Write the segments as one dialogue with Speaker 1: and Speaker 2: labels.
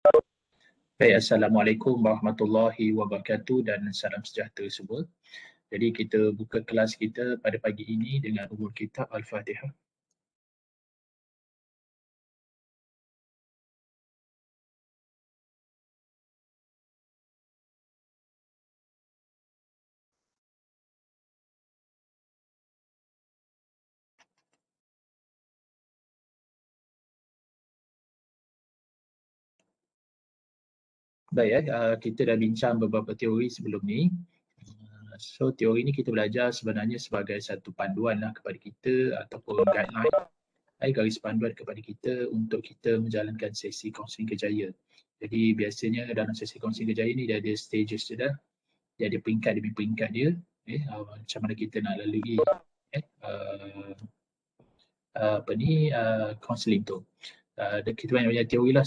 Speaker 1: Baik, Assalamualaikum warahmatullahi wabarakatuh dan salam sejahtera semua. Jadi kita buka kelas kita pada pagi ini dengan umul kitab Al-Fatihah. Baik, kita dah bincang beberapa teori sebelum ni. So teori ni kita belajar sebenarnya sebagai satu panduan lah kepada kita ataupun guideline, garis panduan kepada kita untuk kita menjalankan sesi kaunseling kerjaya. Jadi biasanya dalam sesi kaunseling kerjaya ni dia ada stages dia dah. Dia ada peringkat demi peringkat dia. Macam mana kita nak lalui kaunseling tu. Kita banyak teori lah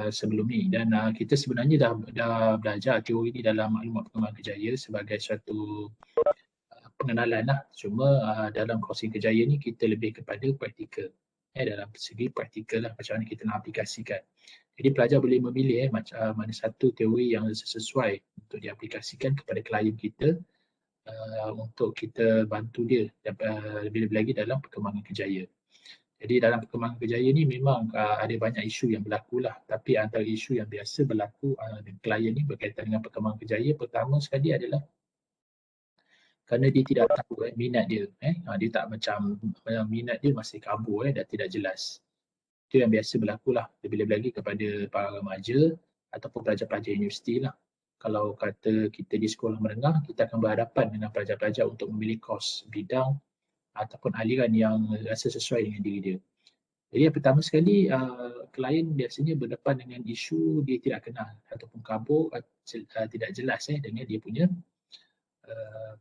Speaker 1: sebelum ni dan kita sebenarnya dah belajar teori ni dalam maklumat perkembangan kerjaya sebagai suatu pengenalan lah. Cuma dalam kaunseling kerjaya ni kita lebih kepada praktikal. Dalam segi praktikal lah macam mana kita nak aplikasikan. Jadi pelajar boleh memilih mana satu teori yang sesuai untuk diaplikasikan kepada klien kita untuk kita bantu dia lebih-lebih lagi dalam perkembangan kerjaya. Jadi dalam perkembangan kerjaya ni memang ada banyak isu yang berlaku lah. Tapi antara isu yang biasa berlaku dengan klien ni berkaitan dengan perkembangan kerjaya, pertama sekali adalah kerana dia tidak tahu minat dia. Dia tak macam minat dia masih kabur dan tidak jelas. Itu yang biasa berlaku lah. Lebih-lebih lagi kepada para remaja ataupun pelajar-pelajar universiti lah. Kalau kata kita di sekolah menengah, kita akan berhadapan dengan pelajar-pelajar untuk memilih kos bidang ataupun aliran yang rasa sesuai dengan diri dia. Jadi yang pertama sekali, klien biasanya berdepan dengan isu dia tidak kenal ataupun kabur, tidak jelas dengan dia punya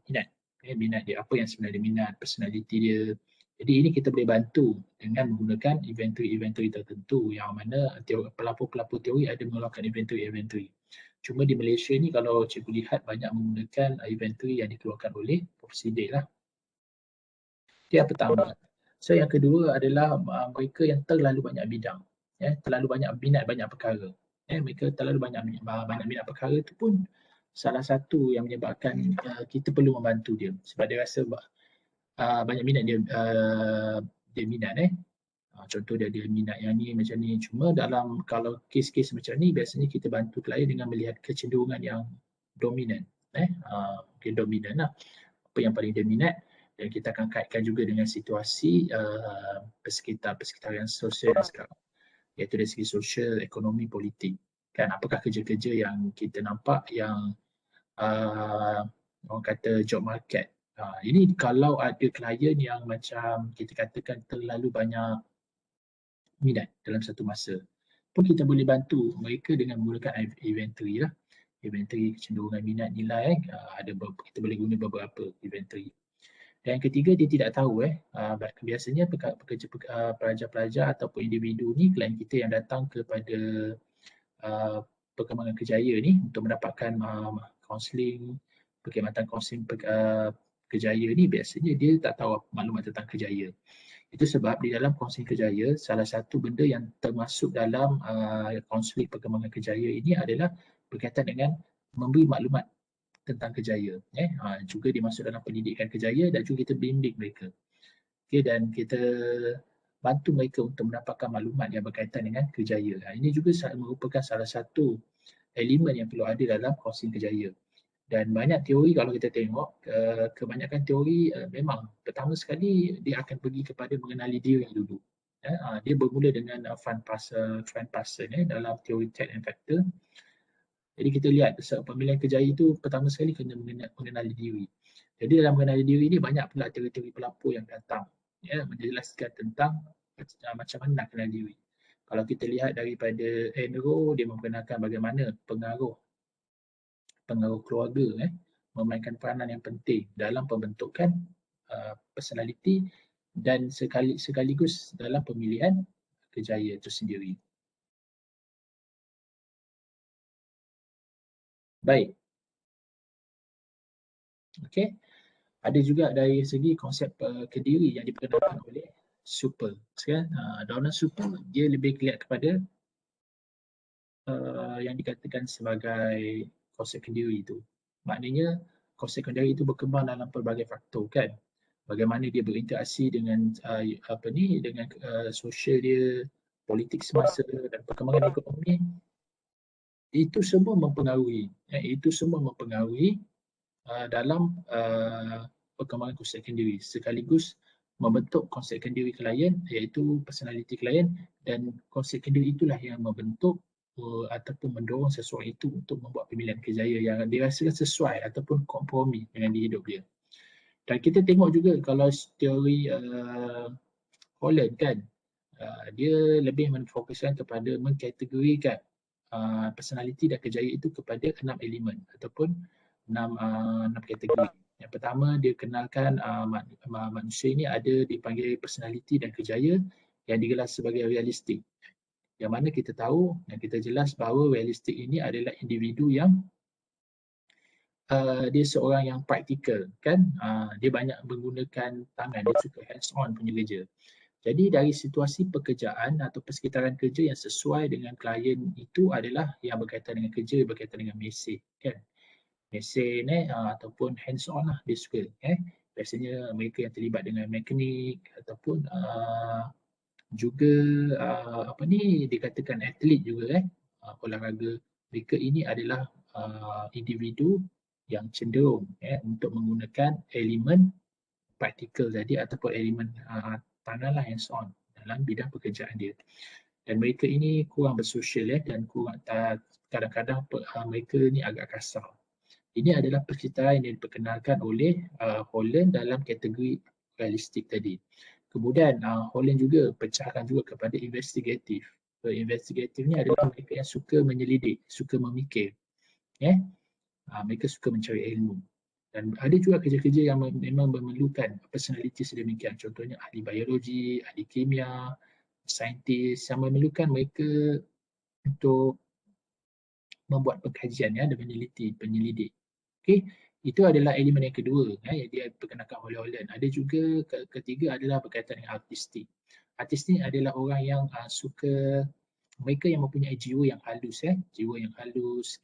Speaker 1: minat. Minat dia, apa yang sebenarnya minat, personality dia. Jadi ini kita boleh bantu dengan menggunakan inventory-inventory tertentu yang mana pelapor-pelapor teori ada mengeluarkan inventory-inventory. Cuma di Malaysia ni kalau cikgu lihat banyak menggunakan inventory yang dikeluarkan oleh Prof. Siddiq lah. Itu yang pertama. So yang kedua adalah mereka yang terlalu banyak bidang, terlalu banyak minat banyak perkara. Mereka terlalu banyak minat perkara itu pun salah satu yang menyebabkan kita perlu membantu dia sebab dia rasa banyak minat dia minat contoh dia ada minat yang ni macam ni. Cuma dalam kalau kes-kes macam ni biasanya kita bantu klien dengan melihat kecenderungan yang dominan, mungkin dominan lah apa yang paling dia minat dan kita akan kaitkan juga dengan situasi persekitaran sosial sekarang, iaitu dari segi sosial, ekonomi, politik. Kan apakah kerja-kerja yang kita nampak yang orang kata job market. Ini kalau ada klien yang macam kita katakan terlalu banyak minat dalam satu masa, pun kita boleh bantu mereka dengan menggunakan inventory lah. Inventory kecenderungan minat nilai, kita boleh guna beberapa inventory. Dan yang ketiga, dia tidak tahu biasanya pelajar-pelajar ataupun individu ni, klien kita yang datang kepada perkembangan kerjaya ni untuk mendapatkan kaunseling, perkhidmatan kaunseling kerjaya ni, biasanya dia tak tahu maklumat tentang kerjaya. Itu sebab di dalam kaunseling kerjaya, salah satu benda yang termasuk dalam kaunseling perkembangan kerjaya ini adalah berkaitan dengan memberi maklumat tentang kerjaya. Juga dimasuk dalam pendidikan kerjaya dan juga kita bimbing mereka. Dan kita bantu mereka untuk mendapatkan maklumat yang berkaitan dengan kerjaya. Ini juga merupakan salah satu elemen yang perlu ada dalam kaunseling kerjaya. Dan banyak teori kalau kita tengok, kebanyakan teori memang pertama sekali dia akan pergi kepada mengenali diri dulu. Dia bermula dengan front person dalam teori Tech and Factor. Jadi kita lihat pemilihan kerjaya itu pertama sekali kena mengenali diri. Jadi dalam mengenali diri ini banyak pula teori-teori pelapor yang datang menjelaskan tentang macam mana nak kenal diri. Kalau kita lihat daripada Enro, dia memperkenalkan bagaimana pengaruh keluarga memainkan peranan yang penting dalam pembentukan personality dan sekaligus dalam pemilihan kerjaya itu sendiri. Baik. Okey. Ada juga dari segi konsep kediri yang diperkenalkan oleh Super. Donald Super dia lebih kelihatan kepada yang dikatakan sebagai konsep kendiri itu. Maknanya konsep kendiri itu berkembang dalam pelbagai faktor kan. Bagaimana dia berinteraksi dengan dengan sosial dia, politik semasa dan perkembangan ekonomi, itu semua mempengaruhi. Itu semua mempengaruhi dalam perkembangan konsep kendiri, sekaligus membentuk konsep kendiri klien, iaitu personality klien, dan konsep kendiri itulah yang membentuk ataupun mendorong seseorang itu untuk membuat pemilihan kerjaya yang dirasakan sesuai ataupun kompromi dengan di hidup dia. Dan kita tengok juga kalau teori Holland kan, dia lebih menfokuskan kepada mengkategorikan personality dan kejayaan itu kepada 6 elemen ataupun 6 kategori. Yang pertama dia kenalkan manusia ini ada dipanggil personality dan kejayaan yang digelar sebagai realistik. Yang mana kita tahu dan kita jelas bahawa realistik ini adalah individu yang dia seorang yang praktikal kan, dia banyak menggunakan tangan, dia suka hands on punya kerja. Jadi dari situasi pekerjaan atau persekitaran kerja yang sesuai dengan klien itu adalah yang berkaitan dengan kerja, berkaitan dengan mesin kan. Mesin ataupun hands on lah dia suka. Biasanya mereka yang terlibat dengan mekanik ataupun juga dikatakan atlet juga olahraga. Mereka ini adalah individu yang cenderung untuk menggunakan elemen praktikal tadi ataupun elemen tangan lah hands on dalam bidang pekerjaan dia. Dan mereka ini kurang bersosial dan kurang kadang-kadang mereka ni agak kasar. Ini adalah perceritaan yang diperkenalkan oleh Holland dalam kategori realistik tadi. Kemudian Holland juga pecahkan juga kepada investigatif. Investigatif ni adalah mereka yang suka menyelidik, suka memikir. Mereka suka mencari ilmu. Dan ada juga kerja-kerja yang memang memerlukan personality sedemikian. Contohnya ahli biologi, ahli kimia, saintis yang memerlukan mereka untuk membuat pengkajian dan meneliti, penyelidik. Okey, itu adalah elemen yang kedua yang dia perkenalkan oleh Holland. Ada juga ketiga adalah berkaitan dengan artistik. Artistik adalah orang yang suka, mereka yang mempunyai jiwa yang halus, jiwa yang halus.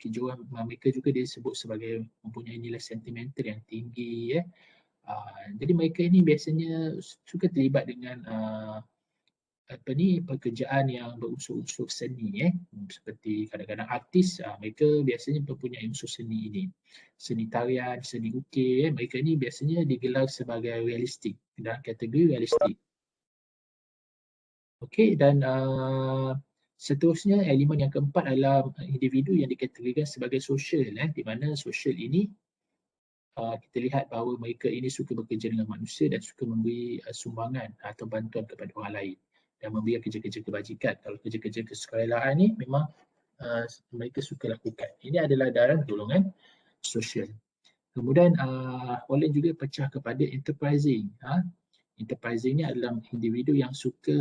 Speaker 1: Mereka juga disebut sebagai mempunyai nilai sentimental yang tinggi. Jadi mereka ini biasanya suka terlibat dengan pekerjaan yang berunsur-unsur seni. Seperti kadang-kadang artis, mereka biasanya mempunyai unsur seni ini. Seni tarian, seni ukir, mereka ini biasanya digelar sebagai realistik, dalam kategori realistik. Okey, dan seterusnya elemen yang keempat adalah individu yang dikategorikan sebagai sosial, di mana sosial ini kita lihat bahawa mereka ini suka bekerja dengan manusia dan suka memberi sumbangan atau bantuan kepada orang lain dan memberi kerja-kerja kebajikan. Kalau kerja-kerja kesukarelaan ni memang mereka suka lakukan. Ini adalah dalam golongan sosial. Kemudian Holland juga pecah kepada enterprising. Enterprising ni adalah individu yang suka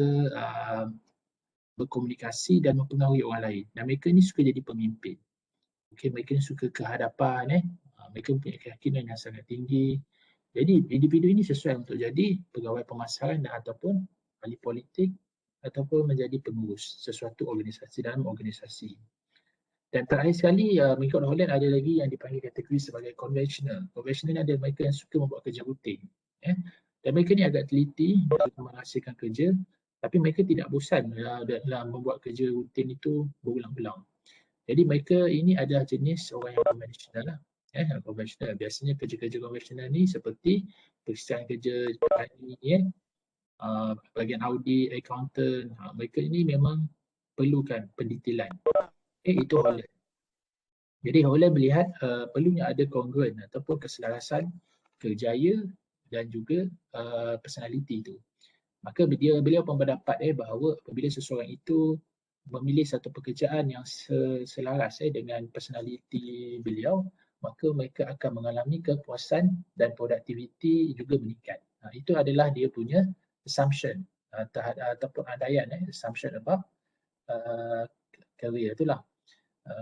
Speaker 1: berkomunikasi dan mempengaruhi orang lain. Dan mereka ni suka jadi pemimpin. Okay, mereka ni suka kehadapan. Mereka mempunyai keyakinan yang sangat tinggi. Jadi individu ini sesuai untuk jadi pegawai pemasaran dan ataupun ahli politik ataupun menjadi pengurus sesuatu organisasi dalam organisasi. Dan terakhir sekali, mengikut Holland ada lagi yang dipanggil kategori sebagai conventional. Conventional adalah mereka yang suka membuat kerja rutin. Dan mereka ni agak teliti dalam menghasilkan kerja, tapi mereka tidak bosan dalam membuat kerja rutin itu berulang-ulang. Jadi mereka ini adalah jenis orang yang konvensional lah. Konvensional. Biasanya kerja-kerja konvensional ni seperti perisian kerja petani, bahagian audit, accountant. Mereka ini memang perlukan pendetailan. Itu Holland. Jadi Holland melihat perlunya ada kongruent ataupun keselarasan kerjaya dan juga personality itu. Maka beliau pun berpendapat bahawa apabila seseorang itu memilih satu pekerjaan yang selaras dengan personality beliau, maka mereka akan mengalami kepuasan dan produktiviti juga meningkat. Itu adalah dia punya assumption ataupun andaian assumption about career itulah.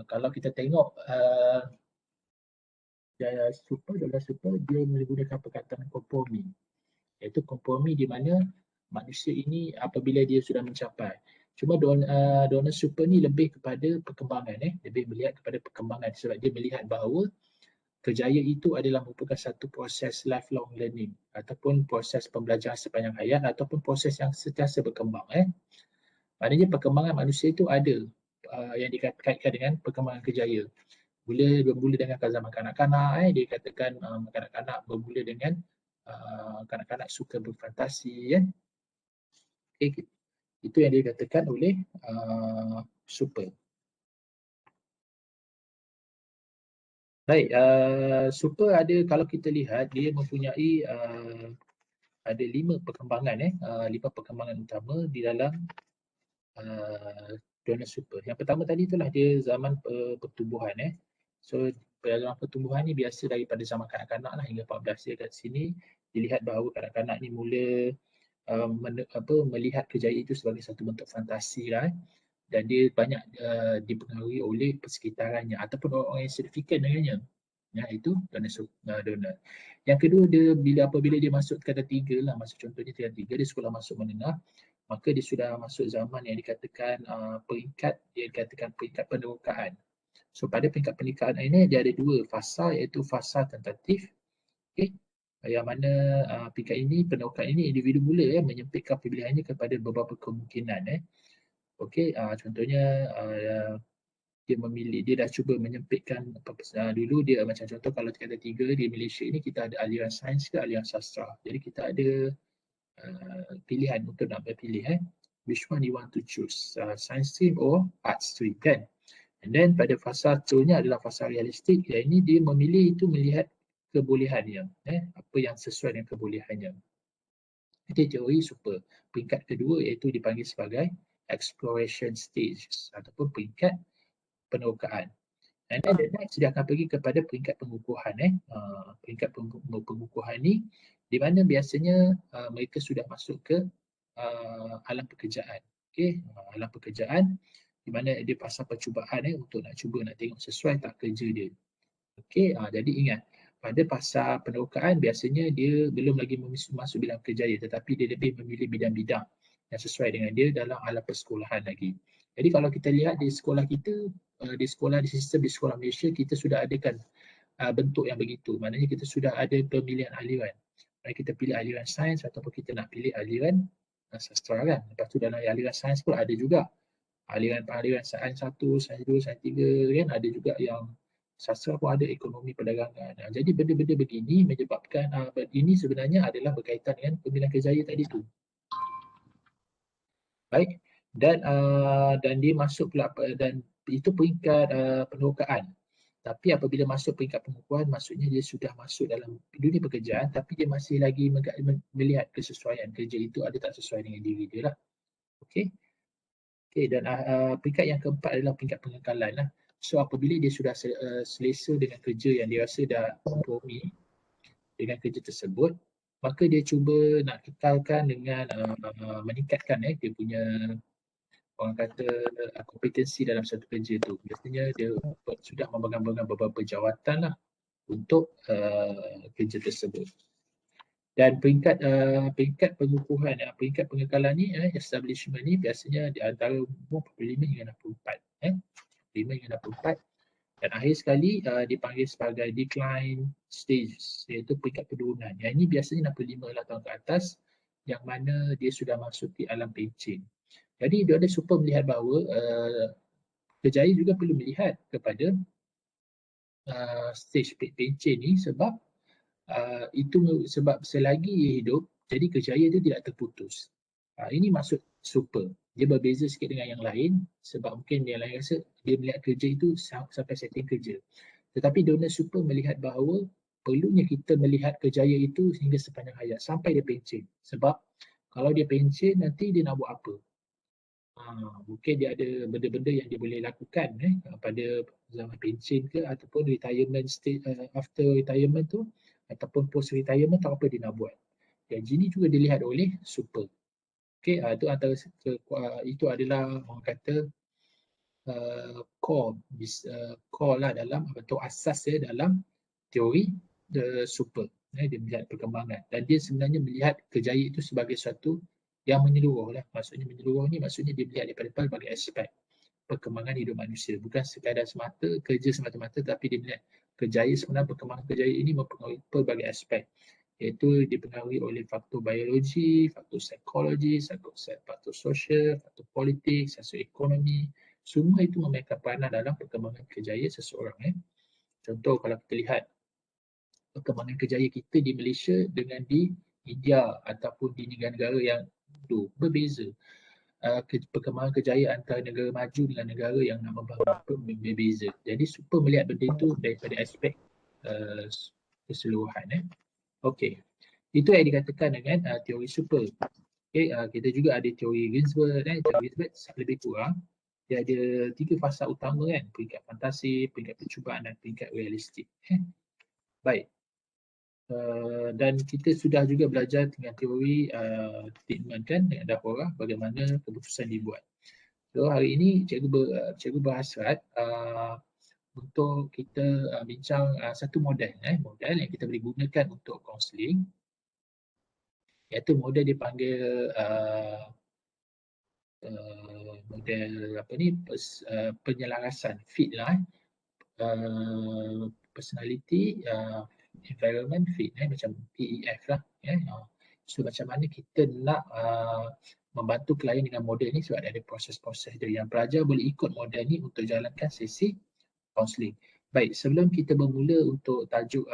Speaker 1: Kalau kita tengok dalam super dia menggunakan perkataan kompromi, iaitu kompromi di mana manusia ini apabila dia sudah mencapai, Cuma donor super ni lebih kepada perkembangan, lebih melihat kepada perkembangan sebab dia melihat bahawa kerjaya itu adalah merupakan satu proses lifelong learning ataupun proses pembelajaran sepanjang hayat ataupun proses yang sentiasa berkembang. Maknanya perkembangan manusia itu ada yang dikaitkan dengan perkembangan kerjaya. Bermula dengan zaman kanak-kanak, dia katakan kanak-kanak bermula dengan kanak-kanak suka berfantasi. Okay. Itu yang dikatakan oleh super. Baik, super ada, kalau kita lihat dia mempunyai ada 5 perkembangan 5 perkembangan utama di dalam donor super. Yang pertama tadi itulah dia zaman pertumbuhan. So pada zaman pertumbuhan ni biasa daripada zaman kanak-kanak lah hingga 14 year kat sini, dilihat bahawa kanak-kanak ni mula melihat kerjaya itu sebagai satu bentuk fantasi lah. Dan dia banyak dipengaruhi oleh persekitarannya ataupun orang-orang yang signifikan dengannya. Itu donor. Yang kedua, apabila dia masuk tingkatan 3 lah, contohnya tingkatan 3 dia sekolah masuk menengah, maka dia sudah masuk zaman yang dikatakan peringkat penerokaan. So pada peringkat penerokaan ini dia ada 2 fasa, iaitu fasa tentatif. Okay. Yang mana peringkat ini, penerokaan ini individu mula menyempitkan pilihannya kepada beberapa kemungkinan. Okey, contohnya dia dah cuba menyempitkan dulu dia macam contoh kalau tingkatan 3 di Malaysia ni kita ada aliran sains ke aliran sastra. Jadi kita ada pilihan untuk nak berpilih which one you want to choose, science stream or arts stream kan. And then pada fasa seterusnya adalah fasa realistik, yang ini dia memilih itu melihat kebolehannya, apa yang sesuai dengan kebolehannya. Itu teori super. Peringkat kedua iaitu dipanggil sebagai exploration stage ataupun peringkat penerokaan. And then the next dia akan pergi kepada peringkat pengukuhan. Peringkat pengukuhan ni di mana biasanya mereka sudah masuk ke alam pekerjaan. Okay? Alam pekerjaan di mana dia pasal percubaan untuk nak tengok sesuai tak kerja dia. Okay? Jadi ingat, pada pasal penerokaan biasanya dia belum lagi masuk bidang kerjaya, tetapi dia lebih memilih bidang-bidang yang sesuai dengan dia dalam alam persekolahan lagi. Jadi kalau kita lihat di sekolah kita, di sistem di sekolah Malaysia, kita sudah adakan bentuk yang begitu. Maknanya kita sudah ada pemilihan aliran. Kita pilih aliran sains ataupun kita nak pilih aliran sastra kan. Lepas tu dalam aliran sains pun ada juga aliran sains 1, sains 2, sains 3 kan, ada juga yang sastra pun ada, ekonomi perdagangan. Jadi benda-benda begini menyebabkan ini sebenarnya adalah berkaitan dengan pemilihan kerjaya tadi tu. Baik, dan dia masuk pula, dan itu peringkat penerokaan. Tapi apabila masuk peringkat pengukuhan, maksudnya dia sudah masuk dalam dunia pekerjaan tapi dia masih lagi melihat kesesuaian kerja itu ada tak sesuai dengan diri dia lah. Okey. Okey, dan peringkat yang keempat adalah peringkat pengekalan lah. So apabila dia sudah selesa dengan kerja yang dia rasa dah kompromi dengan kerja tersebut, maka dia cuba nak kekalkan dengan meningkatkan dia punya, orang kata, kompetensi dalam satu kerja tu. Biasanya dia sudah memegang beberapa jawatan lah untuk kerja tersebut. Dan peringkat pengukuhan, peringkat pengekalan ni, establishment ni biasanya di antara umur 45 hingga 64. 5 hingga 64. Dan akhir sekali dipanggil sebagai decline stage, iaitu peringkat penurunan. Yang ini biasanya 65 tahun ke atas, yang mana dia sudah masuk di alam pencen. Jadi dia ada super melihat bahawa kerjaya juga perlu melihat kepada stage pencen ni sebab itu sebab selagi ia hidup, jadi kerjaya dia tidak terputus. Ini maksud super. Dia berbeza sikit dengan yang lain sebab mungkin yang lain rasa dia melihat kerja itu sampai setting kerja. Tetapi donor super melihat bahawa perlunya kita melihat kerjaya itu sehingga sepanjang hayat sampai dia pencen. Sebab kalau dia pencen nanti dia nak buat apa? Mungkin dia ada benda-benda yang dia boleh lakukan pada zaman pencen ke ataupun retirement state, after retirement tu ataupun post retirement tak apa dia nak buat. Dan ini juga dilihat oleh super. Okey, itu antara itu adalah orang kata core lah dalam atau asas dalam teori the super. Dia melihat perkembangan dan dia sebenarnya melihat kerjaya itu sebagai suatu yang menyeluruh lah. Maksudnya menyeluruh ni maksudnya dia melihat daripada pelbagai aspek perkembangan hidup manusia. Bukan sekadar semata kerja semata-mata, tapi dia melihat kejayaan sebenar, perkembangan kejayaan ini mempengaruhi pelbagai aspek, iaitu dipengaruhi oleh faktor biologi, faktor psikologi, faktor sosial, faktor politik, sosioekonomi. Semua itu memainkan peranan dalam perkembangan kejayaan seseorang. Contoh kalau kita lihat perkembangan kejayaan kita di Malaysia dengan di India ataupun di negara-negara yang berbeza. Perkembangan kejayaan antara negara maju dengan negara yang nak membangun pun berbeza. Jadi super melihat benda itu daripada aspek keseluruhan. Okey. Itu yang dikatakan dengan teori super. Okay, kita juga ada teori Ginsberg. Teori Ginsberg lebih kurang dia ada 3 fasa utama kan, peringkat fantasi, peringkat percubaan dan peringkat realistik. Baik. Dan kita sudah juga belajar dengan teori treatment kan, dengan dahurah bagaimana keputusan dibuat. So hari ini cikgu berhasrat untuk kita bincang satu model yang kita boleh gunakan untuk kaunseling, iaitu model dipanggil model penyelarasan fit lah, personality, environment fit, macam PEF lah. So macam mana kita nak membantu klien dengan model ni, sebab ada proses-proses dia yang pelajar boleh ikut model ni untuk jalankan sesi kaunseling. Baik, sebelum kita bermula untuk tajuk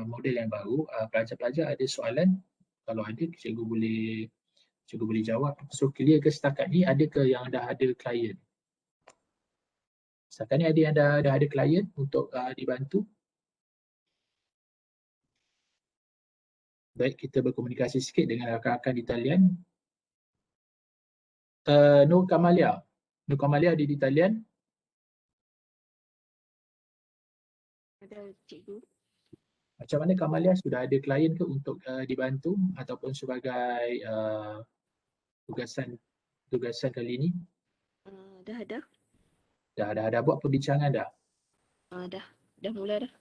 Speaker 1: model yang baru, pelajar-pelajar ada soalan? Kalau ada, cikgu boleh jawab. So clear ke setakat ni, ada ke yang dah ada klien? Setakat ni ada yang dah ada klien untuk dibantu? Baik, kita berkomunikasi sikit dengan rakan-rakan di talian. Nur Kamalia. Nur Kamalia ada di talian?
Speaker 2: Ada, cikgu.
Speaker 1: Macam mana Kamalia, sudah ada klien ke untuk dibantu ataupun sebagai tugasan kali ini?
Speaker 2: Dah ada.
Speaker 1: Dah buat perbincangan dah?
Speaker 2: Dah mula dah.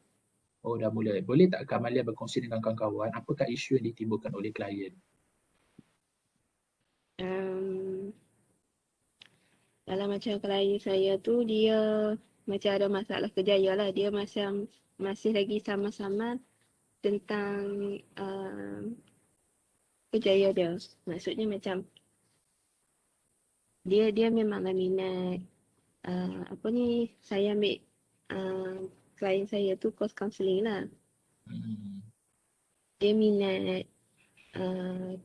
Speaker 1: Oh, dah mula. Boleh tak Kamalia berkongsi dengan kawan-kawan apakah isu yang ditimbulkan oleh klien?
Speaker 2: Dalam macam klien saya tu, dia macam ada masalah kejayaan lah. Dia macam masih lagi sama-sama tentang kejayaan dia. Maksudnya macam dia memanglah minat saya ambil klien saya tu course counselling lah. Dia minat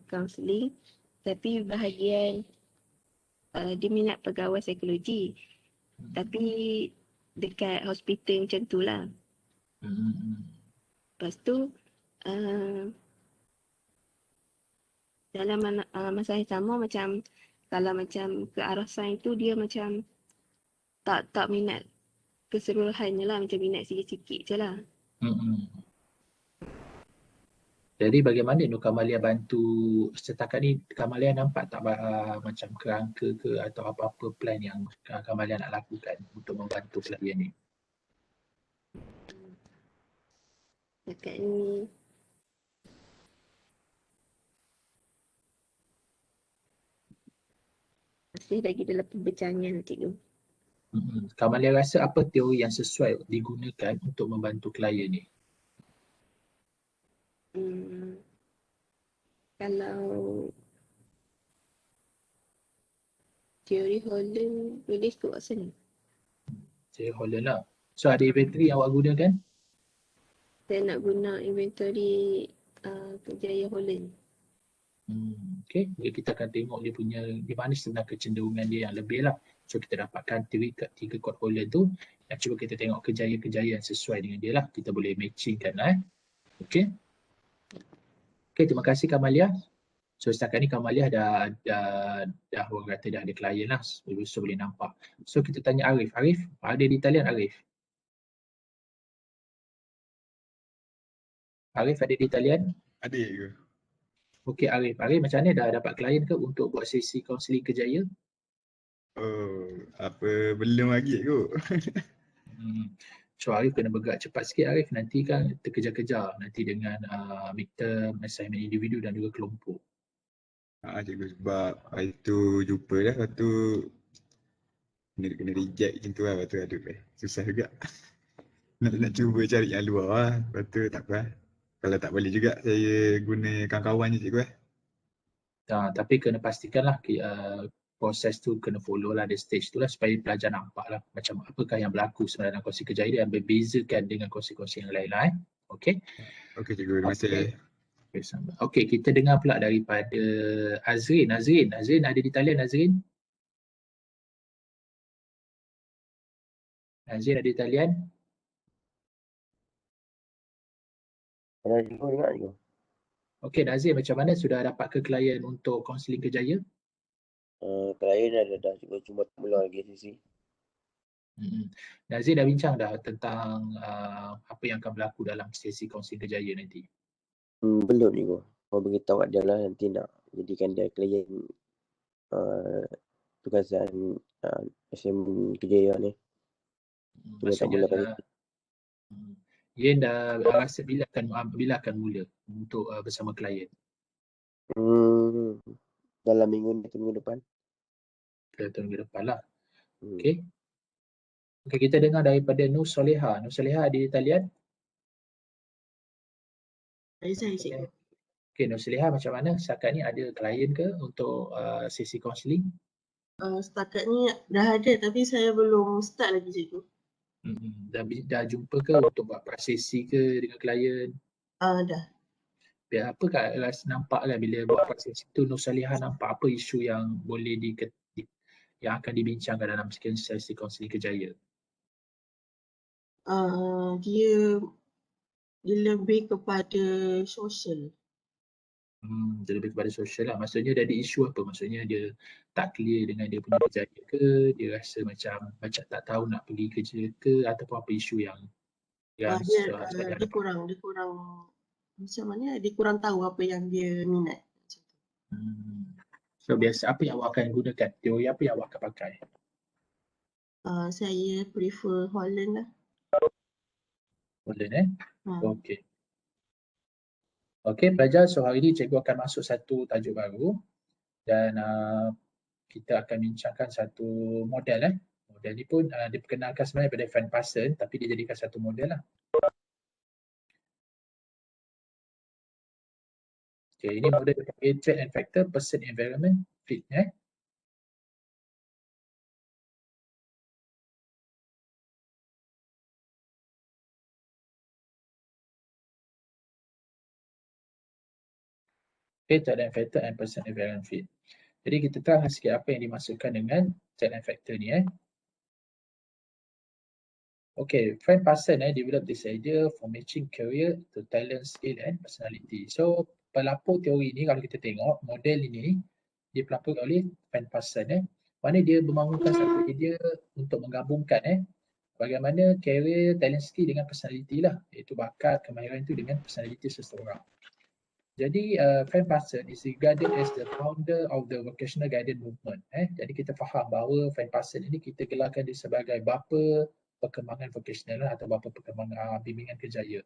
Speaker 2: counselling, tapi bahagian dia minat pegawai psikologi, tapi dekat hospital macam tu lah. Lepas tu dalam masa yang sama, macam kalau macam ke arah sains tu, dia macam tak minat keseluruhannya lah, macam minat sikit-sikit je lah.
Speaker 1: Jadi bagaimana Nur Kamalia bantu setakat ni? Kamalia nampak tak macam kerangka ke atau apa-apa plan yang Kamalia nak lakukan untuk membantu klien ni?
Speaker 2: Dekat ni masih lagi dalam perbincangan, cikgu.
Speaker 1: Kamalia rasa apa teori yang sesuai digunakan untuk membantu klien ni?
Speaker 2: Kalau teori Holland boleh ikut kat sana.
Speaker 1: Teori Holland lah. So ada inventory yang awak gunakan?
Speaker 2: Saya nak guna inventory kejayaan Holland.
Speaker 1: Okay, kita akan tengok dia punya di mana sebenarnya kecenderungan dia yang lebih lah. So kita dapatkan tiga kod Holland tu, dan cuba kita tengok kejayaan-kejayaan yang sesuai dengan dia lah. Kita boleh matchingkan lah. Okay, terima kasih Kamalia. So setakat ni Kamalia dah orang kata dah ada klien lah, so boleh nampak. So kita tanya Arif. Arif, ada di talian Arif? Arif ada di talian?
Speaker 3: Ada ke?
Speaker 1: Okey Arif. Arif macam mana, dah dapat klien ke untuk buat sesi kaunseling kejayaan?
Speaker 3: Belum lagi kot.
Speaker 1: So Arif kena bergerak cepat sikit Arif, nanti kan terkejar-kejar nanti dengan midterm, assignment individu dan juga kelompok.
Speaker 3: Cikgu sebab hari tu jumpa dah, lepas tu kena reject macam tu lah, lepas tu aduh susah juga. Nak cuba cari yang luar lah, lepas tu tak apa. Kalau tak boleh juga saya guna kawan-kawan je cikgu
Speaker 1: Tapi kena pastikanlah proses tu kena follow lah the stage tu lah supaya pelajar nampak lah macam apakah yang berlaku sebenarnya dalam kongsi kerjaya yang berbezakan dengan kongsi-kongsi yang lain lah. Okay.
Speaker 3: Okey cikgu, terima kasih.
Speaker 1: Okay, kita dengar pula daripada Azrin. Azrin ada di talian Azrin? Azrin ada di talian?
Speaker 4: Ada cikgu dengar cikgu.
Speaker 1: Okey, Nazir, macam mana sudah dapat ke klien untuk kaunseling kerjaya?
Speaker 4: Klien dah cikgu, cuma tak mula lagi sesi.
Speaker 1: Nazir dah bincang dah tentang apa yang akan berlaku dalam sesi kaunseling kerjaya nanti?
Speaker 4: Belum cikgu. Mau beritahu kat dia lah nanti nak jadikan dia klien tugasan assignment kerjaya ni. Cuma tak mula lagi.
Speaker 1: Yen dah rasa bila akan mula untuk bersama klien?
Speaker 4: Dalam minggu ni atau minggu depan.
Speaker 1: Minggu depan lah. Okey. Okay, kita dengar daripada Nur Soleha. Nur Soleha di talian?
Speaker 5: Saya cikgu.
Speaker 1: Okey, Nur Soleha, macam mana setakat ni ada klien ke untuk sesi kaunseling?
Speaker 5: Setakat ni dah ada tapi saya belum start lagi cikgu.
Speaker 1: Dah jumpa ke untuk buat prasesi ke dengan klien?
Speaker 5: Dah.
Speaker 1: Biar apa kat nampak kan bila buat prasesi tu Nur Soleha nampak apa isu yang boleh yang akan dibincangkan dalam sesi kaunseling kerjaya?
Speaker 5: Dia lebih kepada sosial.
Speaker 1: Dia lebih kepada sosial lah. Maksudnya dia ada isu apa? Maksudnya dia tak clear dengan dia punya kerjaya ke? Dia rasa macam tak tahu nak pergi kerja ke? Ataupun apa isu yang
Speaker 5: Dia kurang macam mana? Dia kurang tahu apa yang dia minat.
Speaker 1: So biasa apa yang awak akan gunakan? Teori apa yang awak akan pakai?
Speaker 5: Saya prefer Holland lah.
Speaker 1: Holland Okey. Okey pelajar, so hari ini cikgu akan masuk satu tajuk baru dan kita akan bincangkan satu model Model ni pun diperkenalkan sebenarnya daripada Van Passen tapi dia jadikan satu model lah. Okey, ini model dipanggil Trait and Factor Person Environment Fit Trait and Factor and Person Environment Fit. Jadi kita terangkan sikit apa yang dimaksudkan dengan Trait and Factor ni Okay, Van Passen develop this idea for matching career to talent, skill and personality. So, pelapur teori ni kalau kita tengok model ini dipelapur oleh Van Passen mana dia membangunkan satu idea untuk menggabungkan bagaimana career, talent, skill dengan personality lah, iaitu bakat, kemahiran itu dengan personality seseorang. Jadi Van Passen is regarded as the founder of the vocational guidance movement. Jadi kita faham bahawa Van Passen ini kita gelarkan dia sebagai bapa perkembangan vocational atau bapa perkembangan bimbingan kerjaya.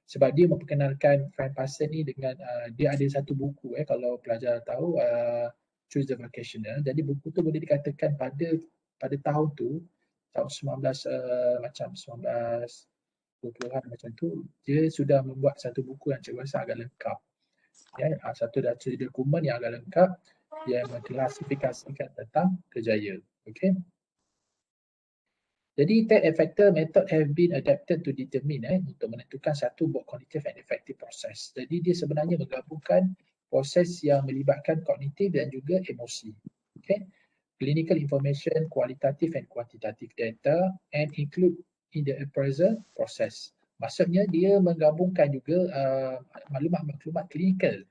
Speaker 1: Sebab dia memperkenalkan Van Passen ni dengan dia ada satu buku kalau pelajar tahu Choose the Vocational. Jadi buku tu boleh dikatakan pada tahun tu tahun 1920-an macam tu dia sudah membuat satu buku yang saya rasa agak lengkap. Satu dokumen yang agak lengkap yang mengklasifikasikan tentang kerjaya. Okay. Jadi trait and factor method have been adapted to determine untuk menentukan satu buat cognitive and affective process. Jadi dia sebenarnya menggabungkan proses yang melibatkan kognitif dan juga emosi. Okay. Clinical information, qualitative and quantitative data and include in the appraisal process. Maksudnya dia menggabungkan juga maklumat-maklumat klinikal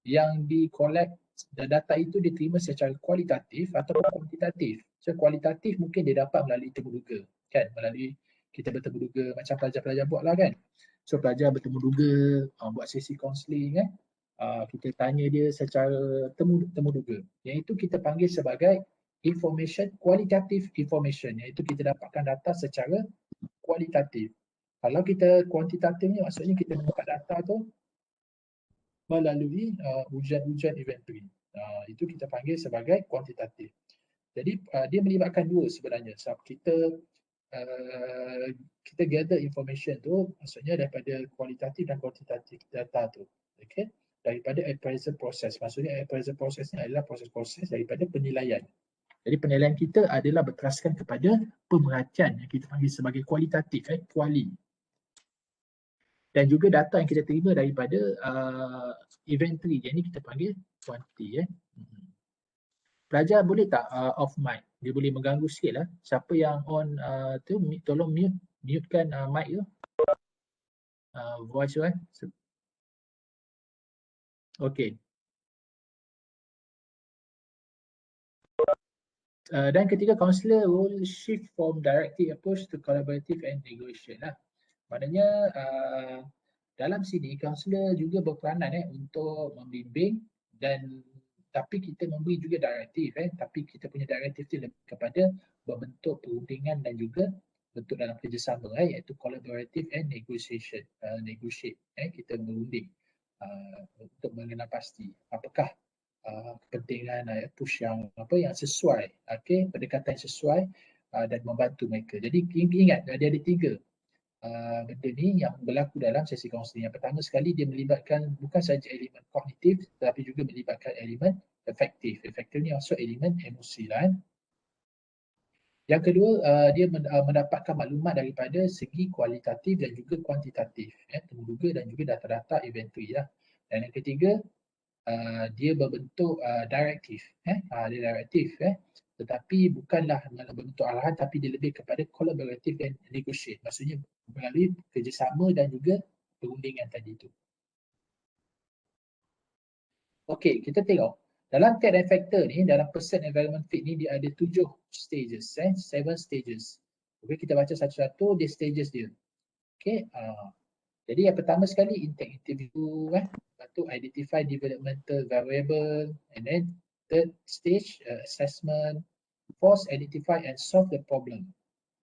Speaker 1: yang di-collect dan data itu diterima secara kualitatif ataupun kuantitatif. So kualitatif mungkin dia dapat melalui temu duga kan, melalui kita bertemu duga macam pelajar-pelajar buat lah kan. So pelajar bertemu duga, buat sesi kaunseling kita tanya dia secara temu duga. Yang itu kita panggil sebagai information, qualitative information, iaitu kita dapatkan data secara kualitatif. Kalau kita kuantitatif ni maksudnya kita mendapat data tu melalui ujian-ujian inventory. Itu kita panggil sebagai kuantitatif. Jadi dia melibatkan dua sebenarnya. Sebab kita gather information tu maksudnya daripada kualitatif dan kuantitatif data tu. Okay? Daripada appraisal process. Maksudnya appraisal process ni adalah proses-proses daripada penilaian. Jadi penilaian kita adalah berteraskan kepada pemerhatian yang kita panggil sebagai kualitatif, kuali. Dan juga data yang kita terima daripada inventory. Jadi kita panggil kuanti. Pelajar boleh tak off mic? Dia boleh mengganggu sikit lah. Siapa yang on tu tolong mutekan mic tu. Voice tu Okay. Dan ketiga, counselor will shift from directive approach to collaborative and negotiation lah. Maknanya dalam sini kaunselor juga berperanan untuk membimbing dan tapi kita memberi juga direktif tapi kita punya direktif tu lebih kepada membentuk perundingan dan juga bentuk dalam kerjasama iaitu collaborative and negotiation. Negotiate kita berunding untuk mengenal pasti apakah kepentingan push yang sesuai, pendekatan yang sesuai dan membantu mereka. Jadi ingat dia ada tiga benda ni yang berlaku dalam sesi kaunseling. Yang pertama sekali dia melibatkan bukan saja elemen kognitif tetapi juga melibatkan elemen efektif. Efektif ni maksud elemen emosi lah. Yang kedua dia mendapatkan maklumat daripada segi kualitatif dan juga kuantitatif, temuduga dan juga data-data inventory lah. Dan yang ketiga dia berbentuk direktif, dia direktif tetapi bukanlah bentuk arahan tapi dia lebih kepada collaborative dan negotiate. Maksudnya melalui kerjasama dan juga perundingan tadi tu. Okey, kita tengok. Dalam TED and factor ni, dalam person environment fit ni dia ada 7 stages, 7 stages. Okey, kita baca satu-satu dia stages dia. Okey, jadi yang pertama sekali intake interview lepas tu identify developmental variable and then third stage assessment. Fourth, identify and solve the problem.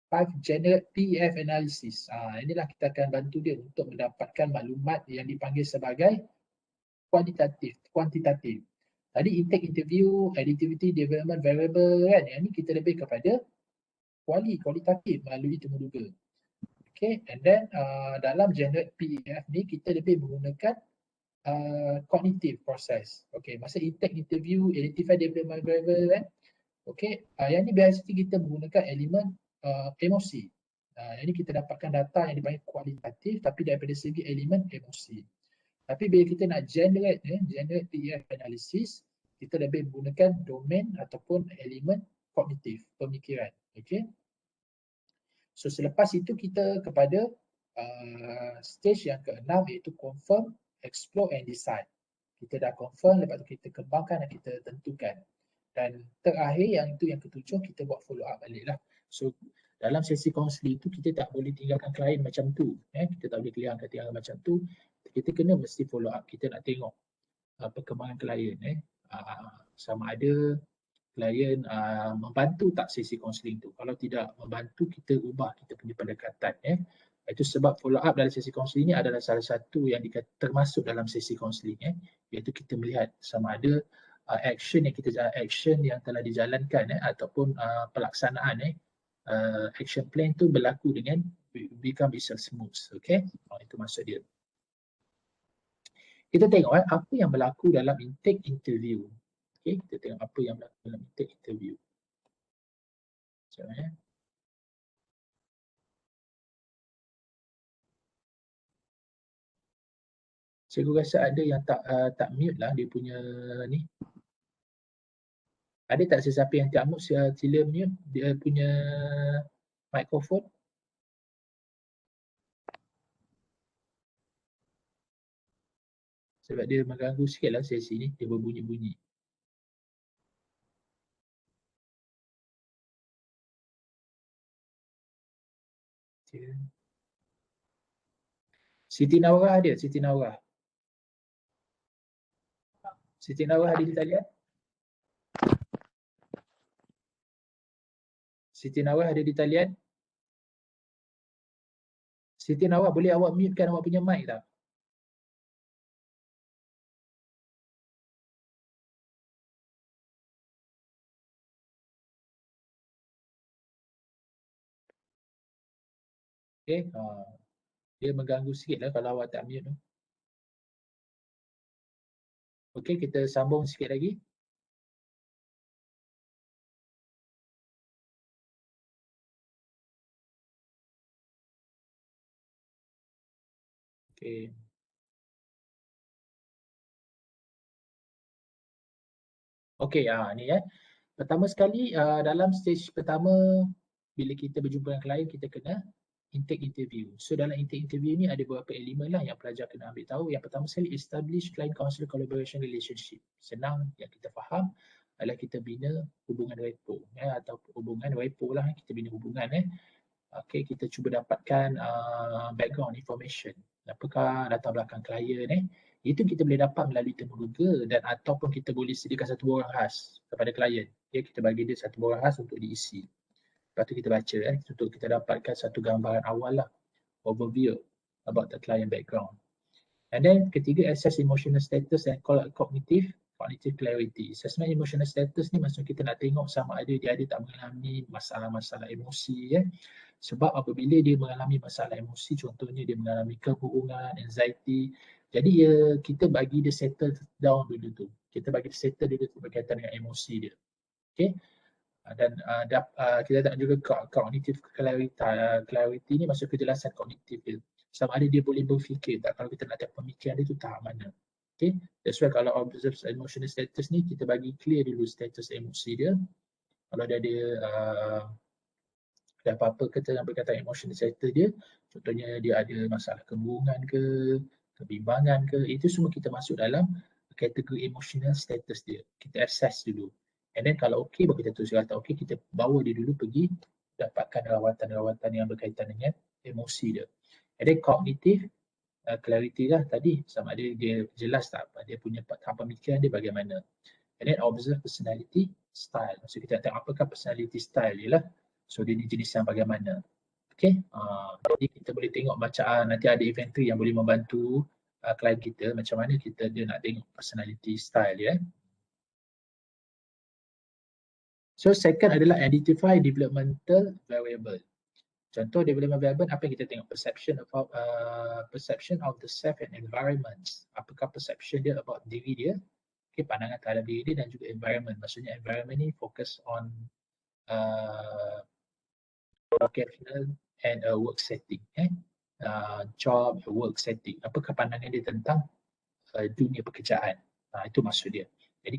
Speaker 1: 5, generate PEF analysis. Inilah kita akan bantu dia untuk mendapatkan maklumat yang dipanggil sebagai kuantitatif. Tadi intake interview, identity development variable kan. Yang ni kita lebih kepada kualitatif melalui temuduga. Okay, and then dalam generate PEF ni kita lebih menggunakan cognitive process. Okay, masa intake interview, identify development variable kan. Okay, yang ni biasanya kita menggunakan elemen emosi. Yang ni kita dapatkan data yang dipanggil kualitatif tapi daripada segi elemen emosi. Tapi bila kita nak generate PEF analysis, kita lebih menggunakan domain ataupun elemen kognitif, pemikiran. Okay. So selepas itu kita kepada stage yang ke-6 iaitu confirm, explore and decide. Kita dah confirm, lepas tu kita kembangkan dan kita tentukan. Dan terakhir yang itu yang ketujuh kita buat follow up balik lah. So dalam sesi kaunseling tu kita tak boleh tinggalkan klien macam tu. Kita tak boleh tinggalkan macam tu. Kita kena mesti follow up. Kita nak tengok perkembangan klien. Sama ada klien membantu tak sesi kaunseling tu. Kalau tidak membantu kita ubah kita punya pendekatan. Itu sebab follow up dalam sesi kaunseling ni adalah salah satu yang termasuk dalam sesi kaunseling. Iaitu kita melihat sama ada action yang telah dijalankan ataupun pelaksanaan action plan tu berlaku dengan bisa smooth. Okay, itu maksud dia. Kita tengok apa yang berlaku dalam intake interview. Okay, kita tengok apa yang berlaku dalam intake interview. Sekejap Cikgu rasa ada yang tak mute lah dia punya ni. Ada tak sesiapa yang tak mute, sila mute dia punya mikrofon. Sebab dia mengganggu sikit lah sesi ni, dia berbunyi-bunyi. Siti Naurah ada? Siti Naurah ada di talian? Siti Naurah ada di talian? Siti Naurah, boleh awak mutekan awak punya mic tak? Okay, dia mengganggu sikit lah kalau awak tak mute tu. Okay, kita sambung sikit lagi. Okay. Okay, ni pertama sekali dalam stage pertama bila kita berjumpa dengan klien, kita kena intake interview. So dalam intake interview ni ada beberapa elemen lah yang pelajar kena ambil tahu. Yang pertama sekali, establish client counselor collaboration relationship. Senang yang kita faham adalah kita bina hubungan repo atau hubungan repo lah, kita bina hubungan Okay, kita cuba dapatkan background information. Apakah latar belakang klien itu kita boleh dapat melalui temuduga dan ataupun kita boleh sediakan satu borang khas kepada klien. Okay, kita bagi dia satu borang khas untuk diisi. Lepas tu kita baca untuk kita dapatkan satu gambaran awal lah, overview about the client background. And then ketiga, assess emotional status and cognitive clarity. Assessment emotional status ni maksud kita nak tengok sama ada dia ada tak mengalami masalah-masalah emosi Sebab apabila dia mengalami masalah emosi, contohnya dia mengalami kebohongan, anxiety, jadi kita bagi dia settle down dulu tu. Kita bagi dia settle dulu tu berkaitan dengan emosi dia. Okay. Dan kita tak juga cognitive clarity ni maksud kejelasan kognitif dia. Sama ada dia boleh berfikir tak, kalau kita nak tahu pemikiran dia tu tahap mana. Okay. That's why kalau observe emotional status ni, kita bagi clear dulu status emosi dia. Kalau dia ada apa-apa kata berkaitan emotional status dia, contohnya dia ada masalah kebohongan ke, kebimbangan ke, itu semua kita masuk dalam kategori emotional status dia. Kita assess dulu. And then kalau okey, baru kita terus kata okey, kita bawa dia dulu pergi dapatkan rawatan-rawatan yang berkaitan dengan emosi dia. And then cognitive clarity lah tadi, sama ada dia jelas tak apa dia punya tahap pemikiran dia bagaimana. And then observe personality style. Maksud kita tengok apakah personality style dia lah. So dia ni jenis yang bagaimana. Okay, jadi kita boleh tengok macam nanti ada inventory yang boleh membantu klien kita macam mana dia nak tengok personality style dia. So second adalah identify developmental variable. Contoh development variable, apa yang kita tengok? Perception of the self and environment. Apakah perception dia about diri dia? Okay, pandangan terhadap diri dia dan juga environment. Maksudnya environment ni fokus on vocational and work setting. Job, work setting. Apakah pandangan dia tentang dunia pekerjaan? Itu maksud dia. Jadi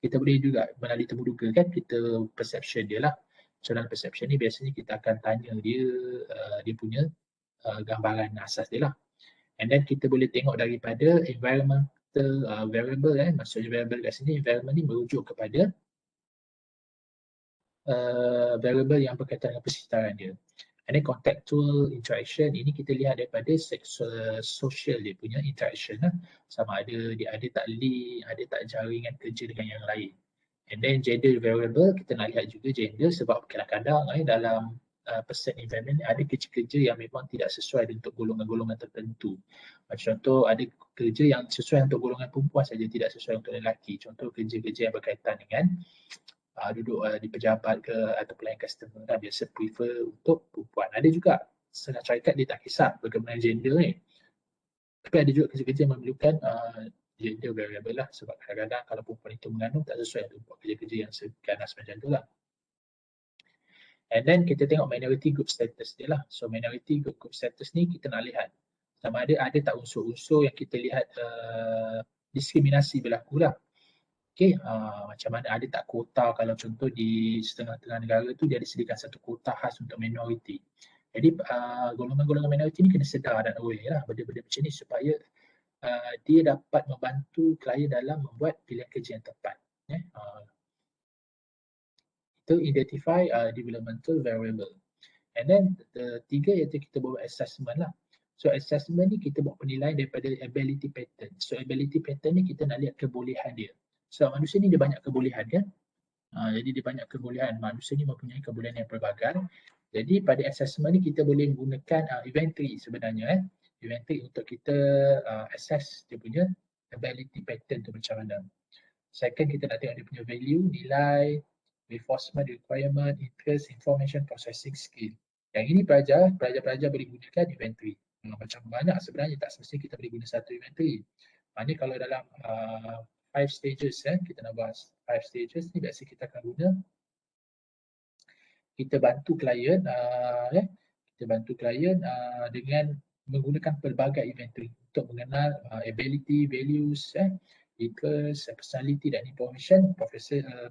Speaker 1: kita boleh juga melalui temuduga kan, kita perception dia lah. So dalam perception ni biasanya kita akan tanya dia punya gambaran asas dia lah. And then kita boleh tengok daripada environmental variable maksudnya variable kat sini, environment ni merujuk kepada variable yang berkaitan dengan persekitaran dia. And then contextual interaction, ini kita lihat daripada social dia punya interaction sama ada dia ada tak link, ada tak jaringan kerja dengan yang lain. And then gender variable, kita nak lihat juga gender sebab kadang-kadang dalam person environment ada kerja-kerja yang memang tidak sesuai untuk golongan-golongan tertentu. Contoh ada kerja yang sesuai untuk golongan perempuan saja, tidak sesuai untuk lelaki. Contoh kerja-kerja yang berkaitan dengan duduk di pejabat ke atau pelayan customer kan, biasa prefer untuk perempuan. Ada juga setengah syarikat dia tak kisah bagaimana gender ni. Tapi ada juga kerja-kerja yang memerlukan gender variable lah sebab kadang-kadang kalau perempuan itu mengandung tak sesuai untuk buat kerja-kerja yang ganas macam tu lah. And then kita tengok minority group status dia lah. So minority group status ni kita nak lihat sama ada tak unsur-unsur yang kita lihat diskriminasi berlaku lah. Okay, macam mana ada tak kuota, kalau contoh di setengah-tengah negara tu dia ada sediakan satu kuota khas untuk minority. Jadi golongan-golongan minority ni kena sedar dan aware lah benda-benda macam ni supaya dia dapat membantu klien dalam membuat pilihan kerja yang tepat. Itu identify developmental variable. And then the tiga iaitu kita buat assessment lah. So assessment ni kita buat penilaian daripada ability pattern. So ability pattern ni kita nak lihat kebolehan dia. So manusia ni dia banyak kebolehan kan. Jadi dia banyak kebolehan. Manusia ni mempunyai kebolehan yang pelbagai. Jadi pada assessment ni kita boleh menggunakan inventory sebenarnya inventory untuk kita assess dia punya ability pattern tu macam mana. Second, kita nak tengok dia punya value, nilai, reinforcement, requirement, interest, information, processing skill. Yang ini pelajar boleh gunakan inventory. Macam banyak sebenarnya, tak semestinya kita boleh guna satu inventory. Maknanya kalau dalam 5 stages, kita nak bahas 5 stages ni, biasa kita akan guna, kita bantu klien dengan menggunakan pelbagai inventory untuk mengenal ability, values, interest, personality dan information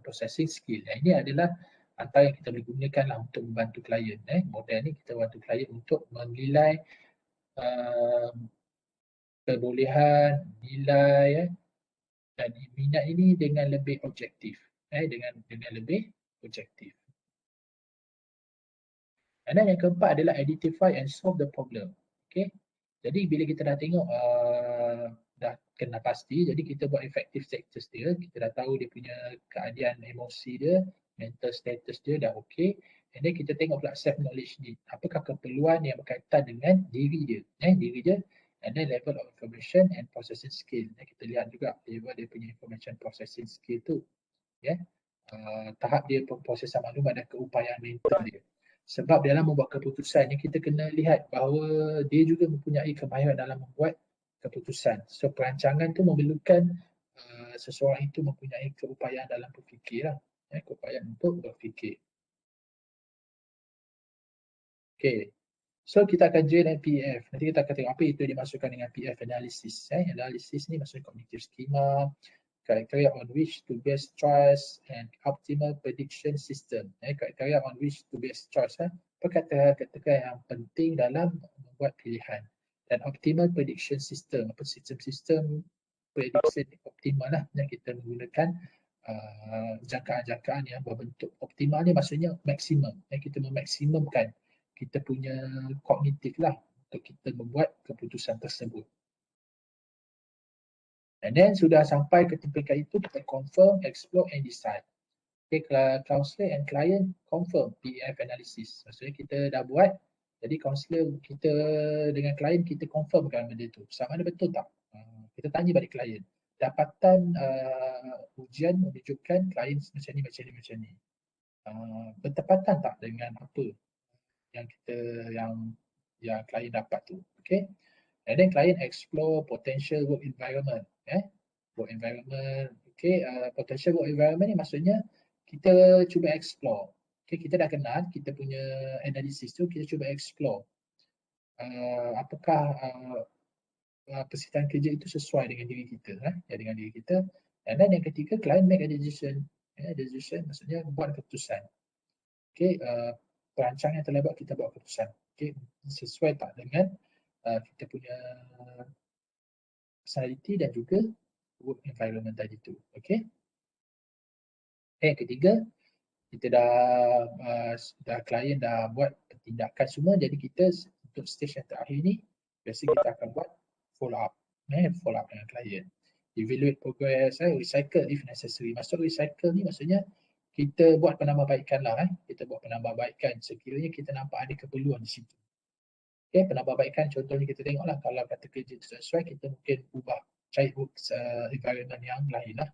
Speaker 1: processing skill. Ini adalah antara yang kita boleh gunakan lah untuk membantu klien. Model ni kita bantu klien untuk menilai kebolehan, nilai dan minat ini dengan lebih objektif. Dengan lebih objektif. Dan yang keempat adalah identify and solve the problem. Okay. Jadi bila kita dah tengok dah kena pasti, jadi kita buat effective status dia, kita dah tahu dia punya keadaan emosi dia, mental status dia dah okey. And then kita tengok pula self knowledge ni, apakah keperluan yang berkaitan dengan diri dia, and then level of information and processing skill. Kita lihat juga level dia punya information processing skill tu, tahap dia pemprosesan maklumat dan keupayaan mental dia. Sebab dalam membuat keputusan ni kita kena lihat bahawa dia juga mempunyai kemahiran dalam membuat keputusan. So perancangan tu memerlukan seseorang itu mempunyai keupayaan dalam berfikir lah. Keupayaan untuk berfikir. Okay. So kita akan join PF. Nanti kita akan tengok apa itu dimasukkan dengan PF analysis. Analysis ni maksudnya cognitive schema, criteria on which to base choice and optimal prediction system. Criteria on which to base choice. Perkataan yang penting dalam membuat pilihan. Dan optimal prediction system. Apa sistem prediction optimal lah yang kita menggunakan jangkaan-jangkaan yang berbentuk optimal ni maksudnya maksimum. Kita memaksimumkan kita punya kognitif lah untuk kita membuat keputusan tersebut. And then sudah sampai ke tingkatan itu, kita confirm, explore and decide. Okay, counselor and client confirm PF analysis. Maksudnya kita dah buat, jadi counselor kita dengan klien kita confirmkan benda tu. Sama ada betul tak? Kita tanya balik klien. Dapatan ujian menunjukkan klien macam ni. Bertepatan tak dengan apa yang yang klien dapat tu? Okay. And then client explore potential work environment. Work environment. Okay, potential work environment ni maksudnya kita cuba explore. Okay, kita dah kenal kita punya analisis tu, kita cuba explore. Apakah persitaan kerja itu sesuai dengan diri kita, dengan diri kita. And then yang ketiga, client make a decision. Decision maksudnya buat keputusan. Okay, perancangan yang telah buat, kita buat keputusan. Okay, sesuai tak dengan kita punya personality dan juga work environment tadi tu. Okay. Yang ketiga, kita dah klien dah buat tindakan semua, jadi kita untuk stage yang terakhir ni biasa kita akan buat follow up. Follow up dengan klien. Evaluate progress, recycle if necessary. Maksud recycle ni maksudnya kita buat penambahbaikan lah. Kita buat penambahbaikan sekiranya kita nampak ada keperluan di situ. Okay, penambahbaikan contohnya kita tengoklah kalau kata kerja itu sesuai, kita mungkin ubah, cari work environment yang lain lah.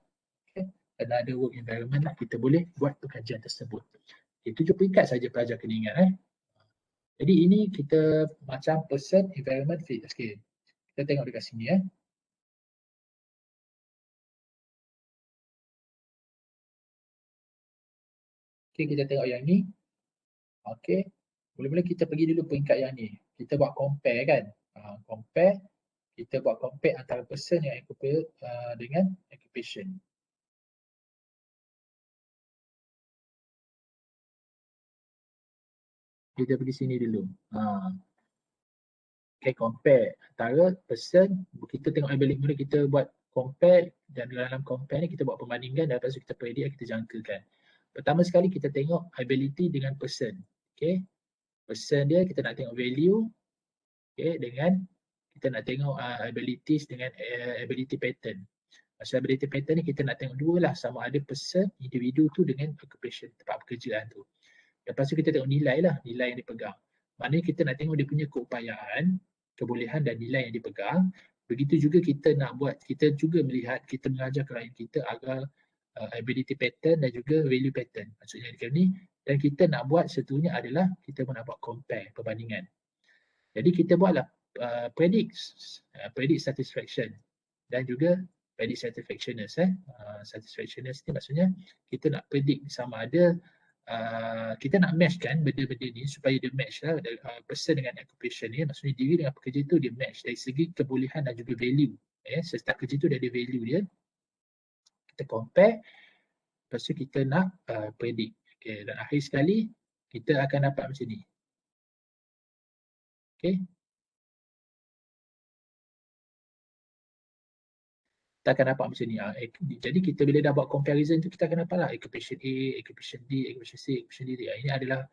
Speaker 1: Okay. Dan ada work environment lah, kita boleh buat pengajian tersebut. Okay, 7 peringkat saja pelajar kena ingat. Jadi ini kita macam person, environment, fit. Okay. Kita tengok dekat sini. Okay, kita tengok yang ni. Okay. Mula-mula kita pergi dulu peringkat yang ni. Kita buat compare kan. Compare. Kita buat compare antara person yang appropriate dengan occupation. Kita pergi sini dulu. Okay, compare antara person. Kita tengok ability, mula kita buat compare dan dalam compare ni kita buat perbandingan dan lepas tu kita predict, kita jangkakan. Pertama sekali kita tengok ability dengan person. Okay. Person dia kita nak tengok value. Okay, dengan kita nak tengok abilities dengan ability pattern. Maksud ability pattern ni kita nak tengok dua lah, sama ada person, individu tu dengan occupation, tempat pekerjaan tu. Lepas tu kita tengok nilai lah, nilai yang dipegang. Maknanya kita nak tengok dia punya keupayaan, kebolehan dan nilai yang dipegang. Begitu juga kita nak buat, kita juga melihat, kita mengajar klien kita agar ability pattern dan juga value pattern. Maksudnya ni Dan kita nak buat satunya adalah kita nak buat compare, perbandingan. Jadi kita buatlah predict satisfaction dan juga predict satisfactionness. Satisfactionness ni maksudnya kita nak predict sama ada kita nak matchkan benda-benda ni supaya dia match lah person dengan occupation ni, maksudnya diri dengan pekerja tu dia match dari segi kebolehan dan juga value. Setiap kerja tu dia ada value dia. Kita compare, lepas tu kita nak predict. Okay, dan akhir sekali kita akan dapat macam ni. Okay. Kita akan dapat macam ni. Jadi kita bila dah buat comparison tu kita akan dapat lah occupation A, occupation B, occupation C, occupation D. Ini adalah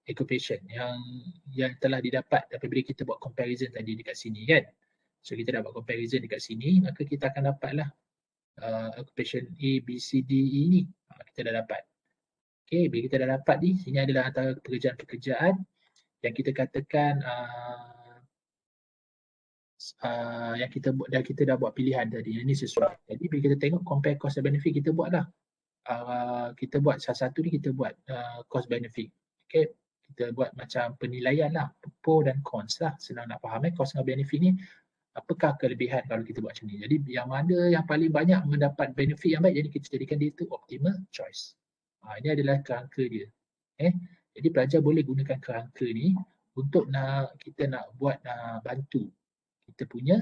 Speaker 1: occupation yang telah didapat apabila kita buat comparison tadi dekat sini kan. So kita dah buat comparison dekat sini, maka kita akan dapatlah occupation A, B, C, D, E ni. Kita dah dapat. Okay, bila kita dah dapat ni, sini adalah antara pekerjaan-pekerjaan yang kita katakan yang kita dah buat pilihan tadi. Yang ni sesuai. Jadi bila kita tengok compare cost and benefit, kita buatlah. Kita buat salah satu ni kita buat cost benefit. Okay, kita buat macam penilaian lah, pro dan cons lah. Senang nak faham cost dan benefit ni. Apakah kelebihan kalau kita buat macam ni. Jadi yang mana yang paling banyak mendapat benefit yang baik, jadi kita jadikan dia tu optimal choice. Ini adalah kerangka dia. Jadi pelajar boleh gunakan kerangka ni untuk kita nak buat bantu kita punya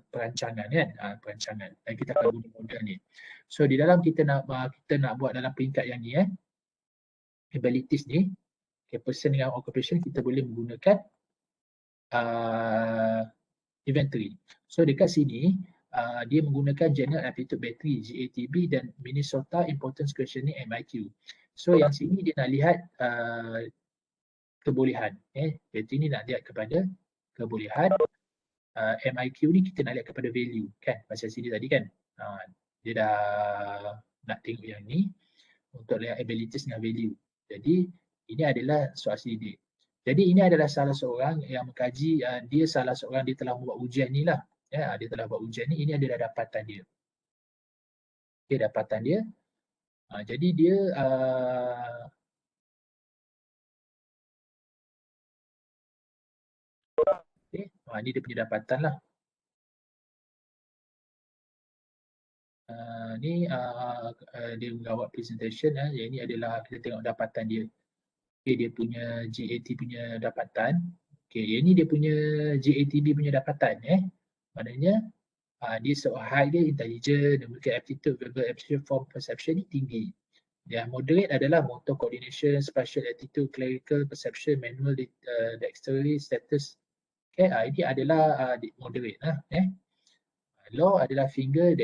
Speaker 1: perancangan kan, perancangan. Dan kita akan guna model ni. So di dalam kita nak buat dalam peringkat yang ni abilities ni, person dengan occupation, kita boleh menggunakan inventory. So dekat sini dia menggunakan General Aptitude Battery GATB dan Minnesota Importance Questionnaire MIQ. So yang sini dia nak lihat kebolehan. Battery ni nak lihat kepada kebolehan. MIQ ni kita nak lihat kepada value kan, macam sini tadi kan. Dia dah nak tengok yang ni untuk lihat abilities dengan value. Jadi ini adalah soal sidik. Jadi ini adalah salah seorang yang mengkaji, dia telah membuat ujian ni lah. Dia telah buat ujian ni, ini adalah dapatan dia. Okay, dapatan dia. Jadi dia okay, ni dia punya dapatan lah. Ni dia buat presentation. Yang ni adalah kita tengok dapatan dia. Okay, dia punya GAT punya dapatan. Okay, yang ni dia punya GATB punya dapatan. Maknanya dia high dia intelligent, dia memiliki aptitude, verbal aptitude, form perception ni tinggi. Yang moderate adalah motor coordination, spatial attitude, clerical perception, manual dexterity, status. Okay, ini adalah moderate lah. Low adalah finger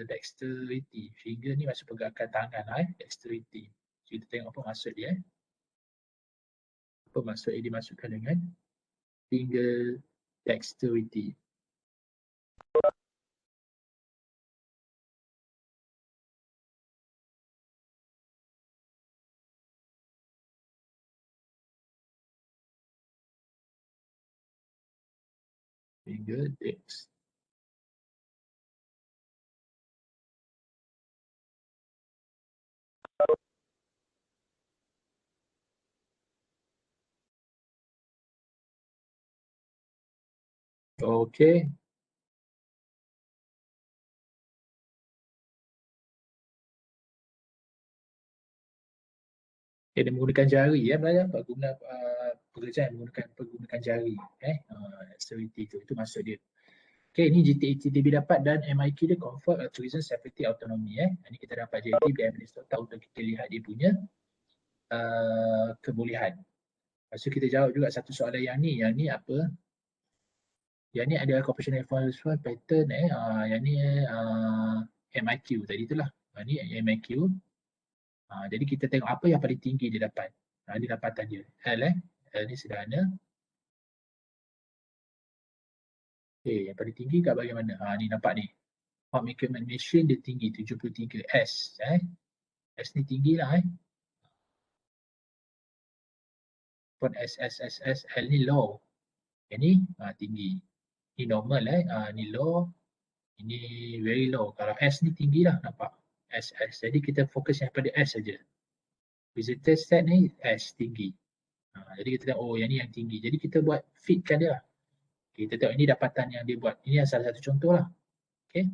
Speaker 1: dexterity. Finger ni maksud pergerakan tangan dexterity. So, kita tengok apa maksud dia. Apa maksud yang dimasukkan dengan finger dexterity. Finger dex. Okay. Dia menggunakan jari belajar pekerjaan menggunakan jari activity itu maksud dia. Okay, ini GATB dapat dan MIQ dia comfort, tourism, safety, autonomy. Ini kita dapat GATB dan Minnesota untuk kita lihat dia punya kebolehan. Lepas tu kita jawab juga satu soalan yang ni apa? Yang ni adalah corporation enforcement pattern yang ni MIQ tadi itulah. Ni MIQ. Jadi kita tengok apa yang paling tinggi dia dapat. Ini dapatan dia. L ni sederhana. Okay, yang paling tinggi kat bahagian mana? Ni nampak ni. Home equipment machine dia tinggi 73. S. S ni tinggi lah. Pun S. L ni low. Yang ni tinggi. Ni normal ni low. Ini very low. Kalau S ni tinggi lah nampak. S. Jadi kita fokus yang pada S saja. Visitor set ni S tinggi. Jadi kita tengok, oh yang ni yang tinggi. Jadi kita buat fitkan dia lah. Kita tengok ini dapatan yang dia buat. Ini salah satu contoh lah. Okay.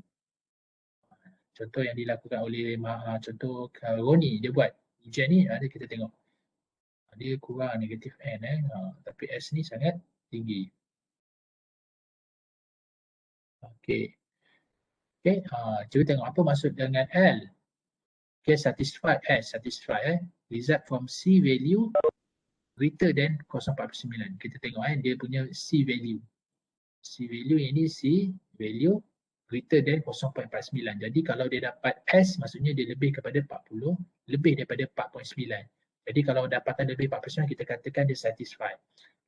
Speaker 1: Contoh yang dilakukan oleh contoh Roni dia buat. Ujian ni ada kita tengok. Dia kurang negatif N tapi S ni sangat tinggi. Okay. Okay. Cuba tengok apa maksud dengan L. Okay, satisfy S. Satisfy result from C value greater than 0.49. Kita tengok dia punya C value. C value ini C value greater than 0.49. Jadi kalau dia dapat S maksudnya dia lebih kepada 40, lebih daripada 4.9. Jadi kalau dapatan lebih 4.9 kita katakan dia satisfied.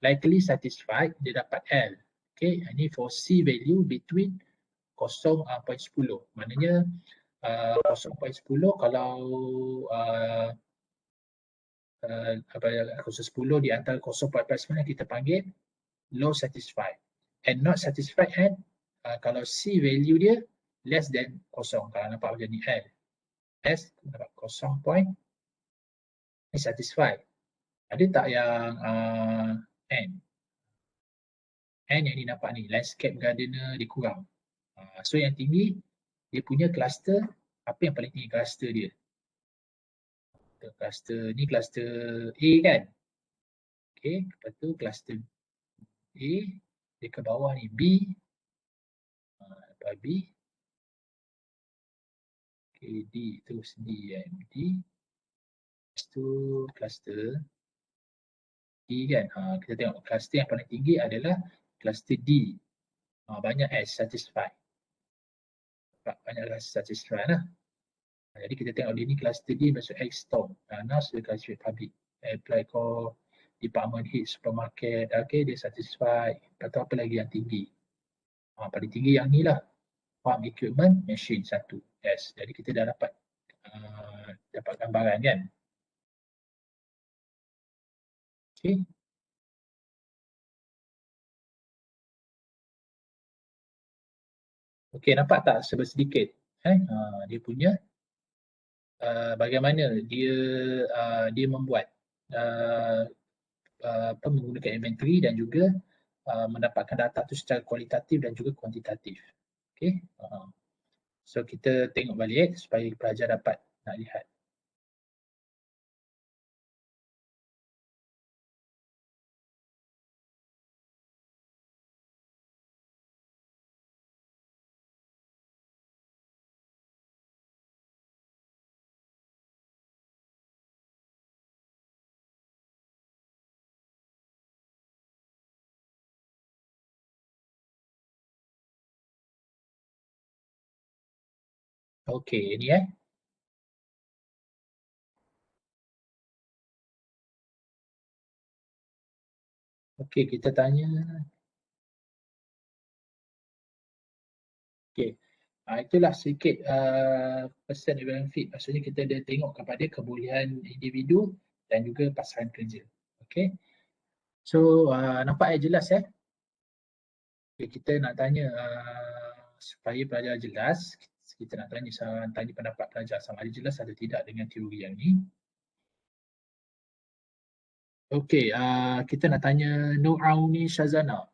Speaker 1: Likely satisfied dia dapat L. Okay, ini for C value between 0.10. Maknanya 0.10 kalau 0.10 di antara 0.49 kita panggil low satisfied. And not satisfied kalau C value dia less than 0. Kalau nampak macam ni L. S dapat 0 point satisfied. Ada tak yang N? N yang ni nampak ni, landscape gardener dia kurang. So yang tinggi, dia punya cluster, apa yang paling tinggi cluster dia? Cluster ni cluster A kan? Okay, lepas tu cluster A, dia ke bawah ni B, lepas B, okay, D terus D D, lepas tu cluster D kan, kita tengok cluster yang paling tinggi adalah cluster D. Banyak S, satisfied. Banyak satisfied lah. Jadi kita tengok dia ni cluster D masuk X storm. NAS dia classify public. Apply call, department head, supermarket, okay, dia satisfied. Lepas tu apa lagi yang tinggi? Paling tinggi yang ni lah. Farm equipment, machine 1. S. Jadi kita dah dapat gambaran kan. Okay. Okay, nampak tak sedikit? Dia punya bagaimana dia membuat menggunakan inventory dan juga mendapatkan data tu secara kualitatif dan juga kuantitatif. Okay. So kita tengok balik supaya pelajar dapat nak lihat. Okey, ini Okey, kita tanya. Okey. Itulah sedikit percent benefit. Maksudnya kita dah tengok kepada kebolehan individu dan juga pasangan kerja. Okey. So nampak jelas Okay, kita nak tanya supaya pelajar jelas, kita nak tanya pendapat pelajar sama ada jelas atau tidak dengan teori yang ni. Okey, kita nak tanya Nur Auni Shazana.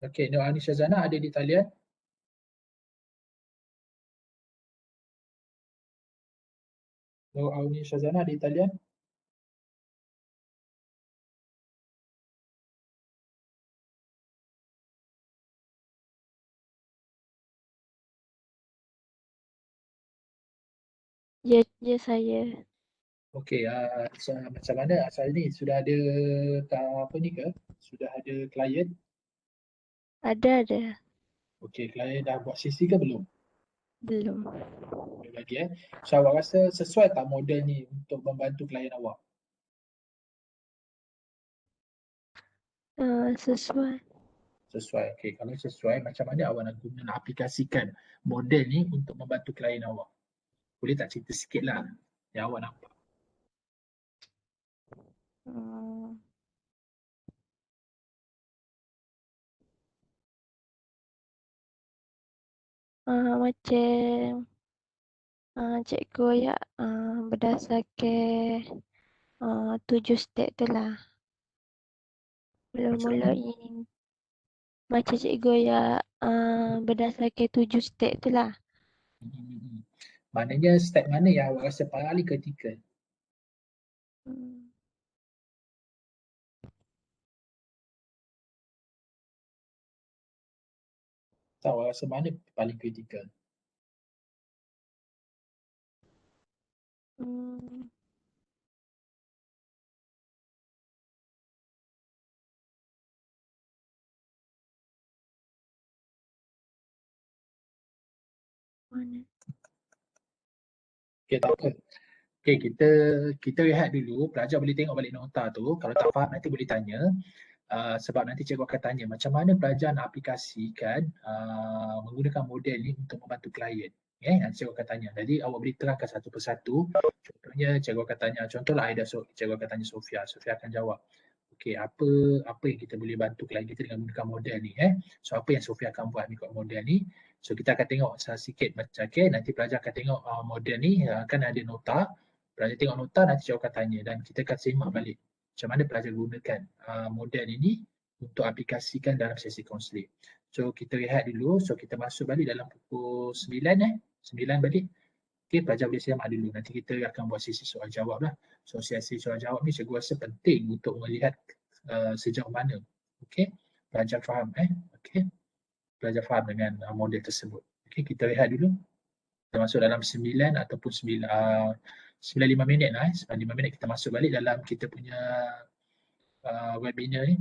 Speaker 1: Okey, Nur Auni Shazana ada di talian? Nur Auni Shazana ada di talian?
Speaker 6: Ya saya.
Speaker 1: Okey, macam mana asal ni? Sudah ada apa ni ke? Sudah ada klien?
Speaker 6: Ada.
Speaker 1: Okey, klien dah buat CC ke belum?
Speaker 6: Belum.
Speaker 1: Belum lagi So awak rasa sesuai tak model ni untuk membantu klien awak?
Speaker 6: Sesuai.
Speaker 1: Sesuai. Okey, kalau sesuai macam mana awak nak aplikasikan model ni untuk membantu klien awak? Boleh tak cerita sikit lah yang awak nampak?
Speaker 6: Macam Cikgu ya berdasarkan 7 step tu lah.
Speaker 1: Macam
Speaker 6: Mula-mula
Speaker 1: mana?
Speaker 6: ini macam cikgu ya berdasarkan 7 step tu lah.
Speaker 1: Hmm. Maknanya step mana yang awak rasa paling kritikal?
Speaker 6: Hmm.
Speaker 1: Tak, awak rasa mana paling kritikal?
Speaker 6: Hmm. Mana?
Speaker 1: Okay, tak apa. Okay, kita rehat dulu. Pelajar boleh tengok balik nota tu. Kalau tak faham nanti boleh tanya. Sebab nanti cikgu akan tanya macam mana pelajar nak aplikasikan menggunakan model ni untuk membantu klien. Nanti cikgu akan tanya. Jadi awak boleh terangkan satu persatu. Contohnya cikgu akan tanya, contohlah Aida, cikgu akan tanya Sofia. Sofia akan jawab. Okey, apa yang kita boleh bantu klien kita dengan menggunakan model ni. So apa yang Sofia akan buat mengikut model ni. So kita akan tengok sikit macam nanti pelajar akan tengok model ni kan ada nota. Pelajar tengok nota, nanti cikgu akan tanya dan kita akan semak balik macam mana pelajar gunakan model ini untuk aplikasikan dalam sesi kaunseling. So kita rehat dulu, so kita masuk balik dalam pukul 9 9 balik. Okey, pelajar boleh semak dulu. Nanti kita akan buat sesi soal jawab lah. So sesi soal jawab ni cikgu rasa penting untuk melihat sejauh mana. Okey, pelajar faham okey. Pelajar faham dengan model tersebut. Okey, kita rehat dulu. Kita masuk dalam 9 ataupun 95 minit lah 95 minit kita masuk balik dalam kita punya webinar ni.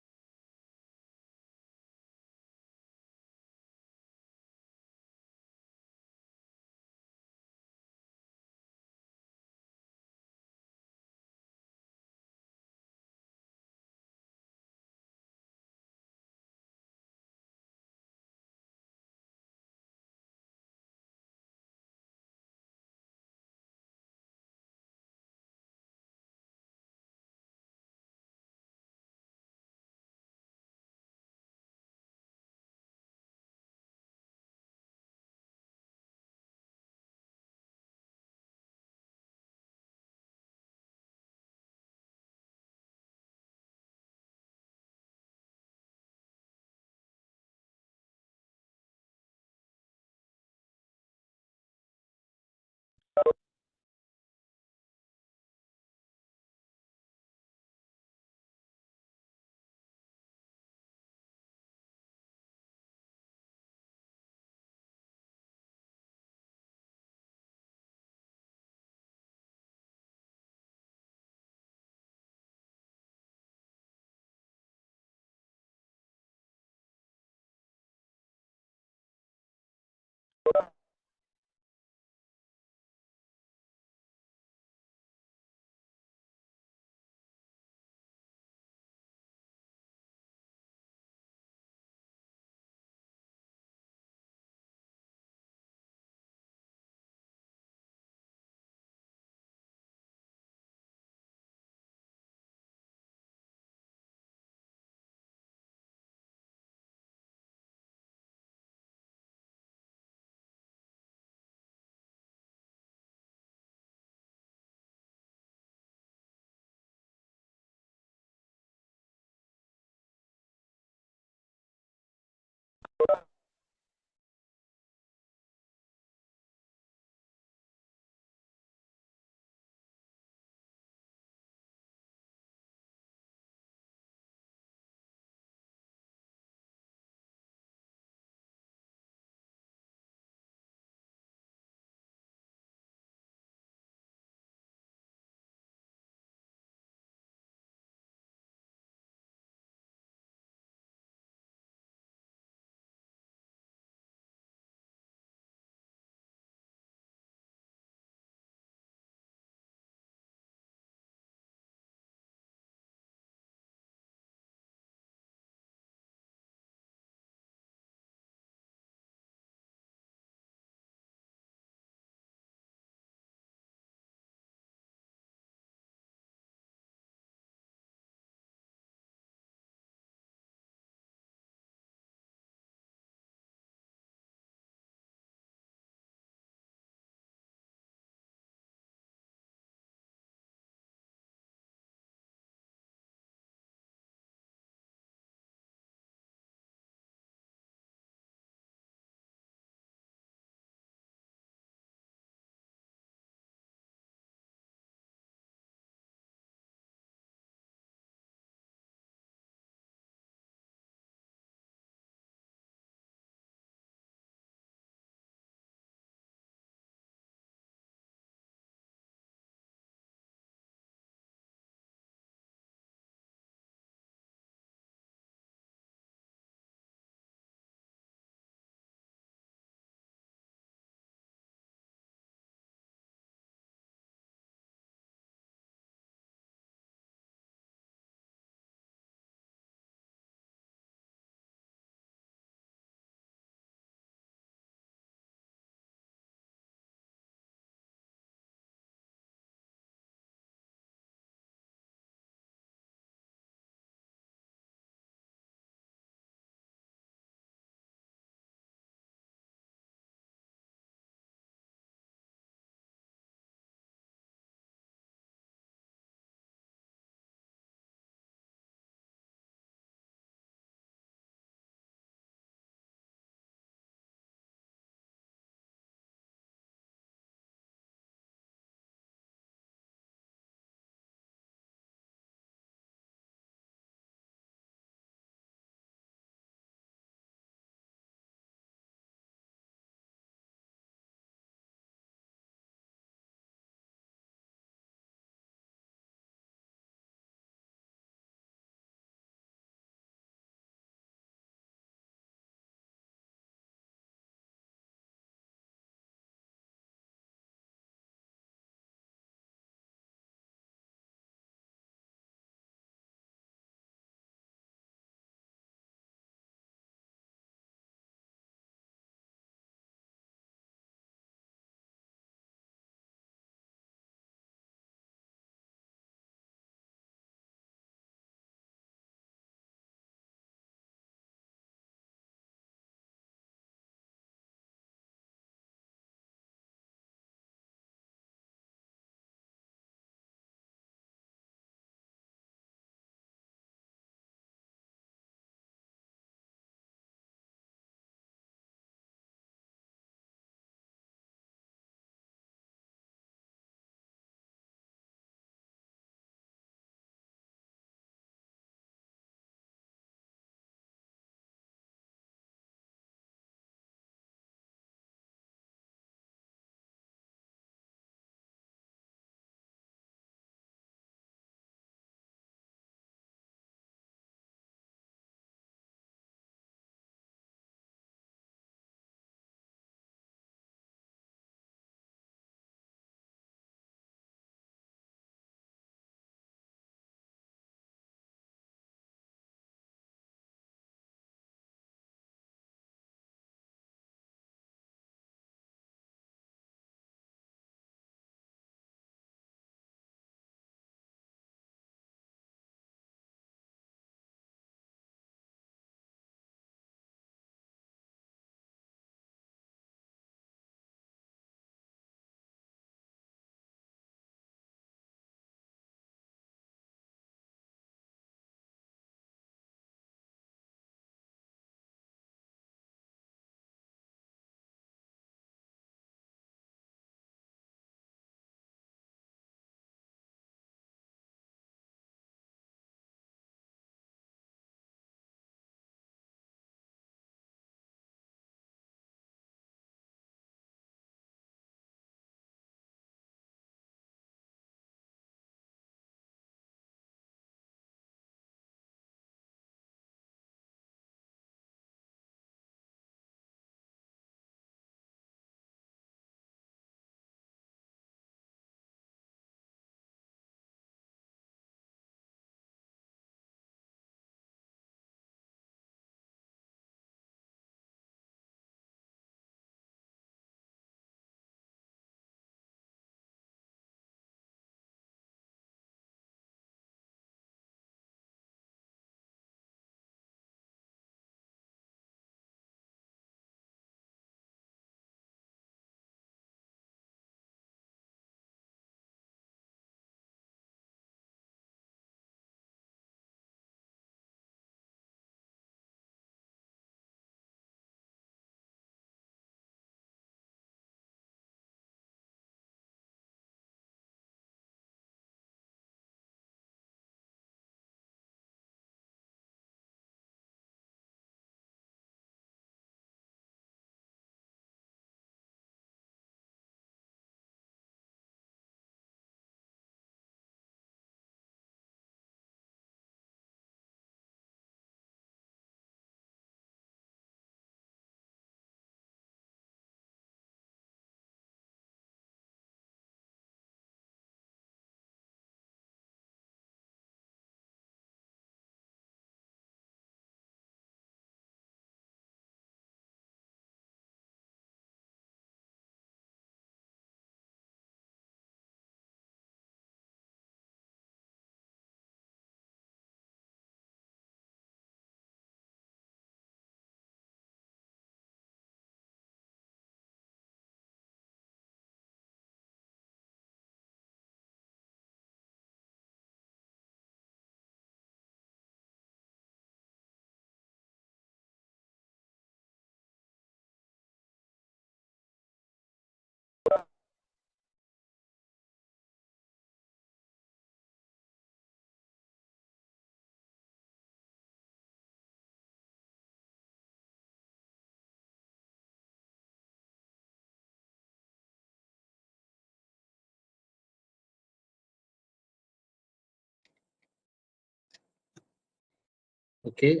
Speaker 1: Okey,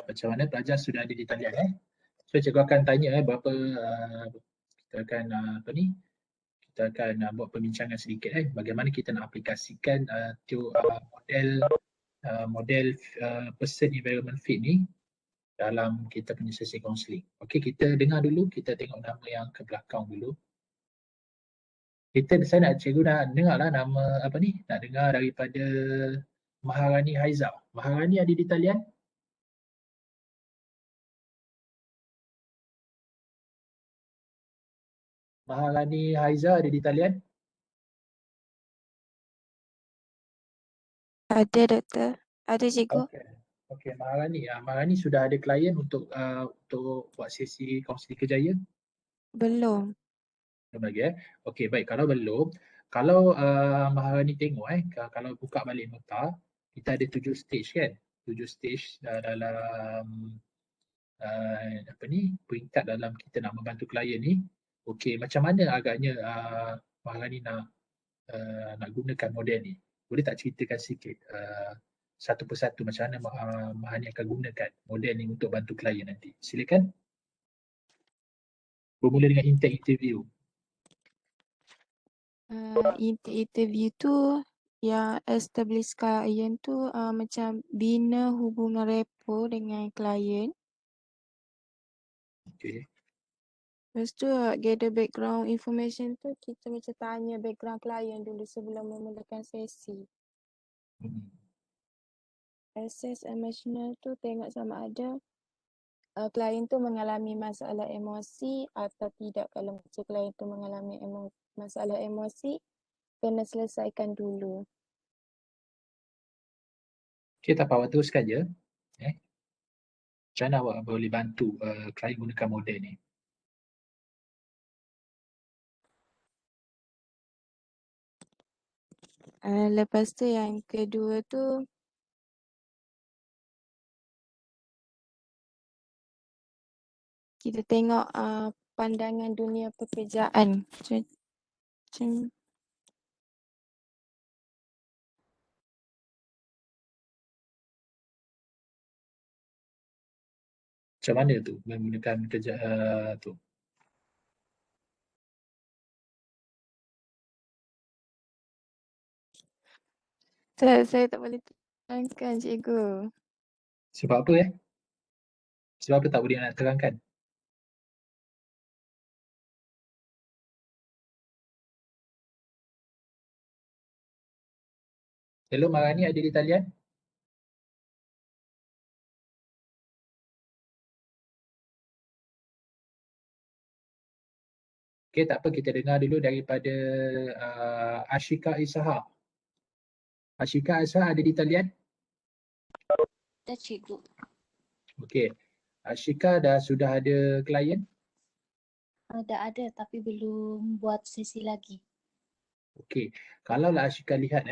Speaker 1: macam mana pelajar sudah ada di talian? So cikgu akan tanya berapa kita akan kita akan buat perbincangan sedikit bagaimana kita nak aplikasikan model person environment fit ni dalam kita punya sesi kaunseling. Okey, kita dengar dulu, kita tengok nama yang ke belakang dulu. Saya nak cikgu nak dengarlah nama nak dengar daripada Maharani Haiza. Maharani ada di talian? Maharani Haiza ada di talian?
Speaker 6: Ada, Doktor. Ada, Cikgu.
Speaker 1: Okey, Maharani sudah ada klien untuk buat sesi kaunseling kerjaya?
Speaker 6: Belum.
Speaker 1: Belum lagi Okey, baik, kalau belum, kalau Maharani tengok kalau buka balik nota, kita ada 7 stage kan? 7 stage dalam peringkat dalam kita nak membantu klien ni. Okey, macam mana agaknya Maharani nak gunakan model ni? Boleh tak ceritakan sikit satu persatu macam mana Maharani akan gunakan model ni untuk bantu klien nanti? Silakan. Bermula dengan intake interview.
Speaker 6: Interview tu yang establish klien tu macam bina hubungan rapport dengan klien.
Speaker 1: Okey.
Speaker 6: Lepas tu gather background information tu kita macam tanya background klien dulu sebelum memulakan sesi. Assess emotional tu tengok sama ada klien tu mengalami masalah emosi atau tidak. Kalau macam klien tu mengalami masalah emosi, kena selesaikan dulu.
Speaker 1: Okey, tak apa, awak teruskan je. Macam mana awak boleh bantu klien gunakan model ni?
Speaker 6: Lepas tu yang kedua tu kita tengok pandangan dunia pekerjaan. Macam
Speaker 1: Macam mana tu menggunakan kerja tu?
Speaker 6: saya tak boleh terangkan, Cikgu.
Speaker 1: Sebab apa Sebab apa tak boleh nak terangkan? Hello, Maharani ada di talian? Okey, tak apa, kita dengar dulu daripada Ashika Isaha. Ashika Isaha ada di talian?
Speaker 7: Ada, Cikgu.
Speaker 1: Okey. Ashika sudah ada klien?
Speaker 7: Dah ada tapi belum buat sesi lagi.
Speaker 1: Okey. Kalau lah Ashika lihat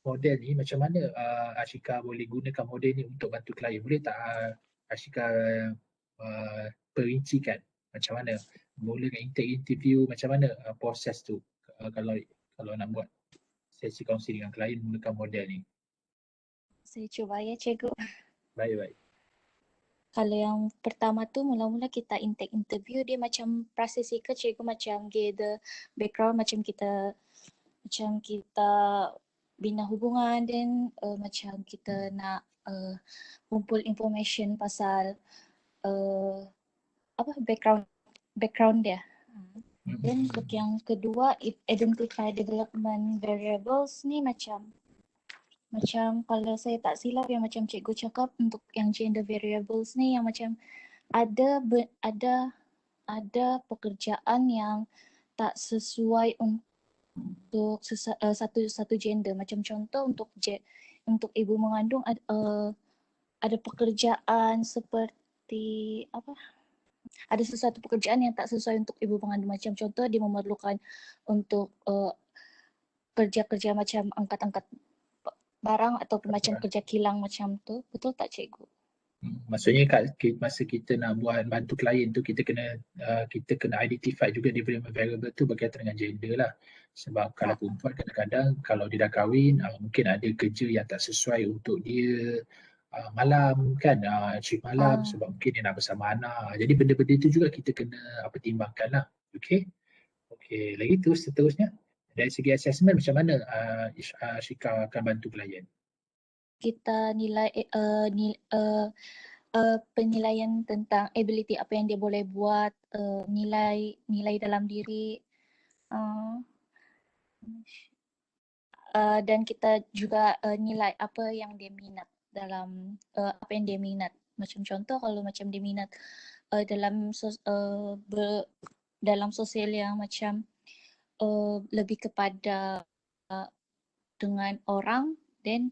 Speaker 1: model ni, macam mana Ashika boleh gunakan model ni untuk bantu klien? Boleh tak Ashika perincikan macam mana? Mula dengan intake interview, macam mana proses tu kalau nak buat sesi kaunseling dengan klien menggunakan model ni?
Speaker 7: Saya cuba ya, Cikgu.
Speaker 1: Baik.
Speaker 7: Kalau yang pertama tu mula-mula kita intake interview, dia macam prakttikal, Cikgu, macam gather background, macam kita bina hubungan, dan macam kita nak kumpul information pasal background dia. Dan untuk yang kedua, identify development variables ni macam kalau saya tak silap yang macam cikgu cakap, untuk yang gender variables ni yang macam ada pekerjaan yang tak sesuai untuk satu gender. Macam contoh untuk ibu mengandung ada pekerjaan seperti ada sesuatu pekerjaan yang tak sesuai untuk ibu mengandung. Macam contoh dia memerlukan untuk kerja-kerja macam angkat-angkat barang ataupun macam kerja kilang macam tu. Betul tak, Cikgu?
Speaker 1: Maksudnya masa kita nak buat bantu klien tu, kita kena identify juga development variable tu berkaitan dengan gender lah. Sebab kalau perempuan kadang-kadang kalau dia dah kahwin, mungkin ada kerja yang tak sesuai untuk dia, malam kan, shift malam
Speaker 7: Ah.
Speaker 1: sebab mungkin dia nak bersama anak. Jadi benda-benda itu juga kita kena pertimbangkan lah. Okay. Okay, lagi tu seterusnya dari segi assessment macam mana Shika akan bantu klien?
Speaker 7: Kita nilai penilaian tentang ability apa yang dia boleh buat, nilai dalam diri, dan kita juga nilai apa yang dia minat dalam apa yang dia minat. Macam contoh kalau macam dia minat dalam dalam sosial yang macam lebih kepada dengan orang, then